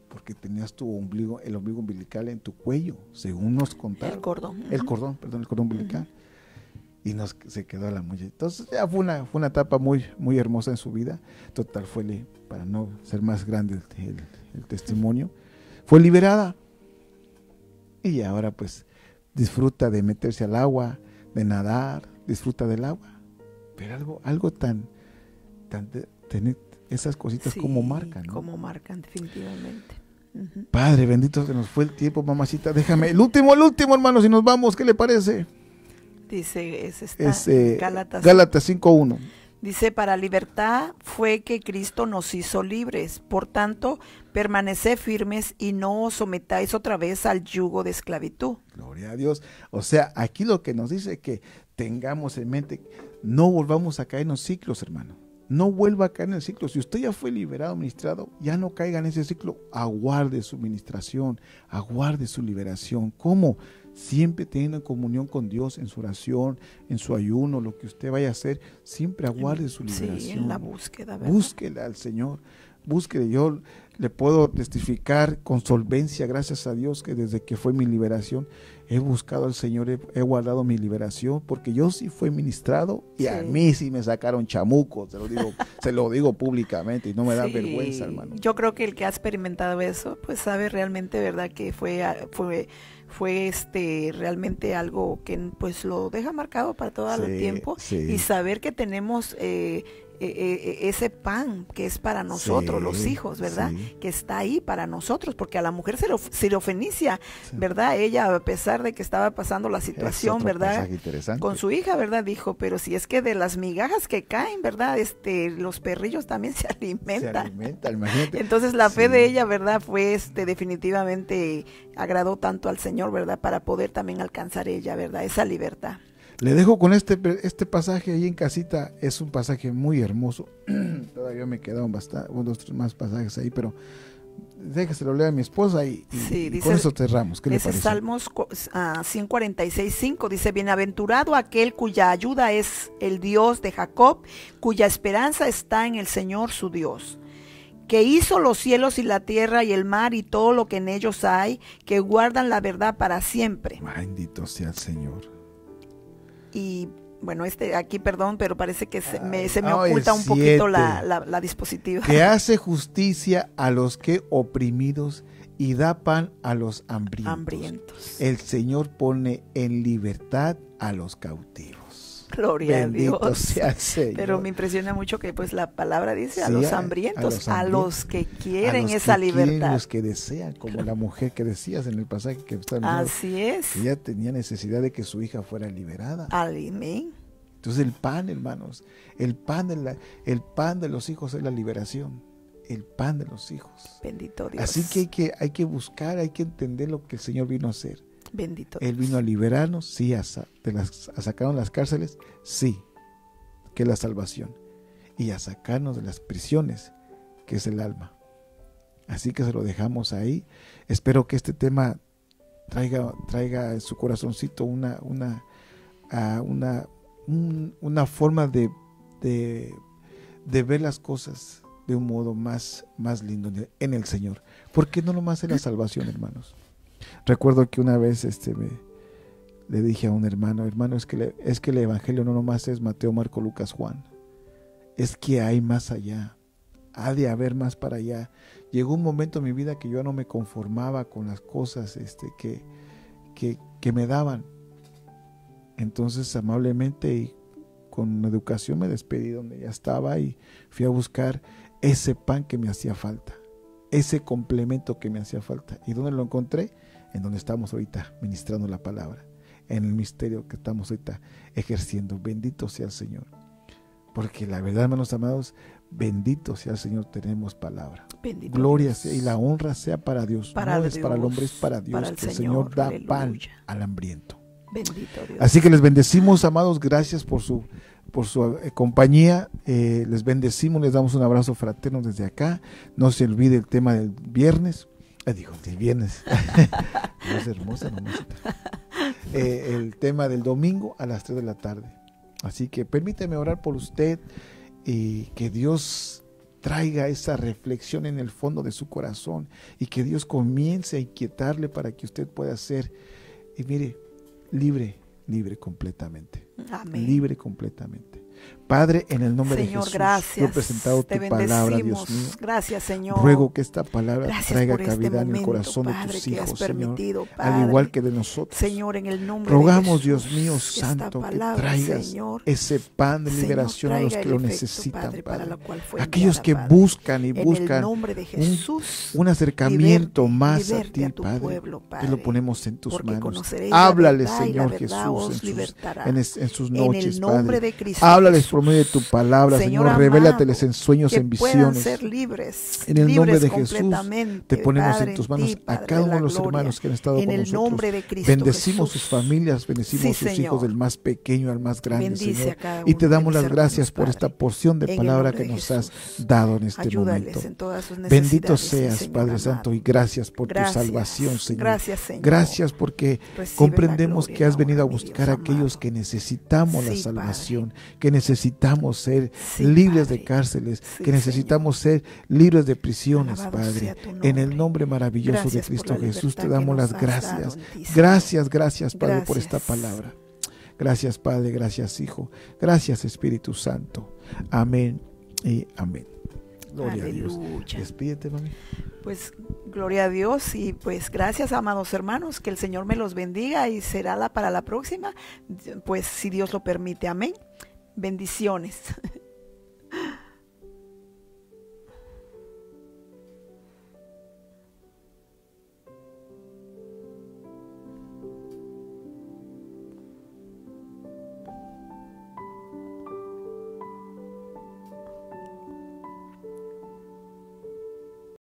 porque tenías el ombligo umbilical en tu cuello, según nos contaron. El cordón. El cordón umbilical. Y se quedó la mujer. Entonces ya fue una etapa muy, muy hermosa en su vida. Total, para no ser más grande el testimonio, fue liberada. Y ahora pues disfruta de meterse al agua, de nadar, disfruta del agua. Pero algo tan tener esas cositas, sí, como marcan, ¿no? Como marcan, definitivamente. Padre bendito, se nos fue el tiempo, mamacita. Déjame, el último, hermanos, y nos vamos. ¿Qué le parece? Dice, Gálatas 5:1. Dice, para libertad fue que Cristo nos hizo libres. Por tanto, permaneced firmes y no os sometáis otra vez al yugo de esclavitud. Gloria a Dios. O sea, aquí lo que nos dice es que tengamos en mente, no volvamos a caer en los ciclos, hermano. No vuelva a caer en el ciclo. Si usted ya fue liberado, ministrado, ya no caiga en ese ciclo. Aguarde su ministración, aguarde su liberación. ¿Cómo? Siempre teniendo comunión con Dios en su oración, en su ayuno, lo que usted vaya a hacer, siempre aguarde su liberación. Sí, en la búsqueda, ¿verdad? Búsquela al Señor, búsquele. Yo le puedo testificar con solvencia, gracias a Dios, que desde que fue mi liberación, he buscado al Señor, he guardado mi liberación, porque yo sí fui ministrado y sí, a mí sí me sacaron chamucos, se lo digo públicamente y no me da vergüenza, hermano. Yo creo que el que ha experimentado eso, pues sabe realmente, ¿verdad?, que fue realmente algo que pues lo deja marcado para todo el tiempo, sí. Y saber que tenemos ese pan que es para nosotros, sí, los hijos, ¿verdad? Sí. Que está ahí para nosotros, porque a la mujer sirofenicia, sí, ¿verdad? Ella, a pesar de que estaba pasando la situación, ¿verdad?, con su hija, ¿verdad?, dijo, pero si es que de las migajas que caen, ¿verdad?, los perrillos también se alimentan. Imagínate. Entonces la fe de ella, ¿verdad?, fue definitivamente agradó tanto al Señor, ¿verdad?, para poder también alcanzar ella, ¿verdad?, esa libertad. Le dejo con este pasaje ahí en casita, es un pasaje muy hermoso. Todavía me quedaron unos 3 más pasajes ahí, pero déjese lo lea a mi esposa y dice, con eso cerramos. ¿Qué le parece? Salmos 146:5 dice, bienaventurado aquel cuya ayuda es el Dios de Jacob, cuya esperanza está en el Señor su Dios, que hizo los cielos y la tierra y el mar y todo lo que en ellos hay, que guardan la verdad para siempre. Bendito sea el Señor. Y bueno, aquí perdón, pero parece que se me oculta un poquito la dispositiva. Que hace justicia a los que oprimidos y da pan a los hambrientos. El Señor pone en libertad a los cautivos. Gloria Bendito a Dios. sea el Señor. Pero me impresiona mucho que pues la palabra dice a Sí, los hambrientos, a los que quieren a los esa que libertad. quieren, los que desean, como la mujer que decías en el pasaje que está mirando, Así es. que ella tenía necesidad de que su hija fuera liberada. Amén. Entonces el pan, hermanos, el pan de los hijos es la liberación. El pan de los hijos. Bendito Dios. Así que hay que buscar, hay que entender lo que el Señor vino a hacer. Bendito Él Dios. vino a liberarnos, sí, a sacarnos de las cárceles, sí, que es la salvación, y a sacarnos de las prisiones, que es el alma. Así que se lo dejamos ahí. Espero que este tema traiga en su corazoncito una forma de ver las cosas de un modo más lindo en el Señor. Porque no nomás es la salvación, hermanos. Recuerdo que una vez le dije a un hermano, es que el Evangelio no nomás es Mateo, Marco, Lucas, Juan. Es que hay más allá. Ha de haber más para allá. Llegó un momento en mi vida que yo no me conformaba con las cosas que me daban. Entonces, amablemente y con educación me despedí donde ya estaba y fui a buscar ese pan que me hacía falta, ese complemento que me hacía falta. ¿Y dónde lo encontré? En donde estamos ahorita ministrando la palabra, en el misterio que estamos ahorita ejerciendo. Bendito sea el Señor. Porque la verdad, hermanos amados, bendito sea el Señor, tenemos palabra. Bendito Gloria Dios. sea, y la honra sea para Dios. No es para el hombre, es para Dios, para el que el Señor. Señor da Aleluya. pan al hambriento. Bendito Dios. Así que les bendecimos, amados, gracias por su compañía, les bendecimos, les damos un abrazo fraterno desde acá. No se olvide el tema del viernes, del viernes, es hermosa, el tema del domingo a las 3 de la tarde. Así que permíteme orar por usted y que Dios traiga esa reflexión en el fondo de su corazón y que Dios comience a inquietarle para que usted pueda ser, y mire, libre completamente. Amén. Libre completamente. Padre, en el nombre Señor, de Jesús, gracias. yo he presentado tu palabra, Dios mío. Gracias, Señor. Ruego que esta palabra Gracias traiga por este cabida en el momento, corazón Padre, de tus que has hijos, Señor, permitido, al Padre. igual que de nosotros. Señor, en el nombre Rogamos, de Jesús, Dios mío que esta santo, palabra, que traigas Señor, ese pan de Señor, liberación a los traiga que el lo efecto, necesitan, Padre, para Padre. la cual fue Aquellos enviada, que Padre. buscan y En el buscan nombre de Jesús, un acercamiento más a liberte ti, a tu Padre. pueblo, Te Padre, lo ponemos en tus porque manos. conoceréis la Háblales, verdad, y la Señor verdad os Jesús, libertará. en sus En noches, el nombre Padre. de Cristo Háblales Jesús. por medio de tu palabra, Señor. Amado, Revélateles en sueños, que en puedan visiones. ser libres, En el nombre libres de Jesús, completamente, te ponemos Padre, en tus manos ti, a Padre cada de uno la de los gloria. hermanos que han estado En con el nosotros. nombre de Cristo Bendecimos Jesús. sus familias, bendecimos Sí, sus Señor. hijos, del más pequeño al más grande, Bendice Señor. a cada Y te uno de damos mis las gracias hermanos, por Padre. esta porción de En el palabra nombre que de nos Jesús. has dado en este Ayúdales momento. en todas sus Bendito necesidades, seas, Señor Padre amado. Santo, y gracias por Gracias. tu salvación, Señor. Gracias, Señor. Gracias porque Recibe comprendemos la gloria que y has la venido a honra, mi buscar a Dios aquellos amado. que necesitamos la Sí, salvación, que necesitamos ser Sí, libres de Padre. cárceles, Sí, que necesitamos ser libres de prisiones, Alabado Padre. sea tu En el nombre. nombre maravilloso Gracias de por Cristo la Jesús libertad te que damos nos las has gracias. dado en ti, Señor. Gracias, Padre, por esta Gracias. palabra. Gracias, Padre, gracias, Hijo. Gracias, Espíritu Santo. Amén y amén. Gloria a Dios. Aleluya. Despídete, mami. Pues gloria a Dios y pues gracias, amados hermanos, que el Señor me los bendiga y será para la próxima, pues si Dios lo permite, amén. Bendiciones.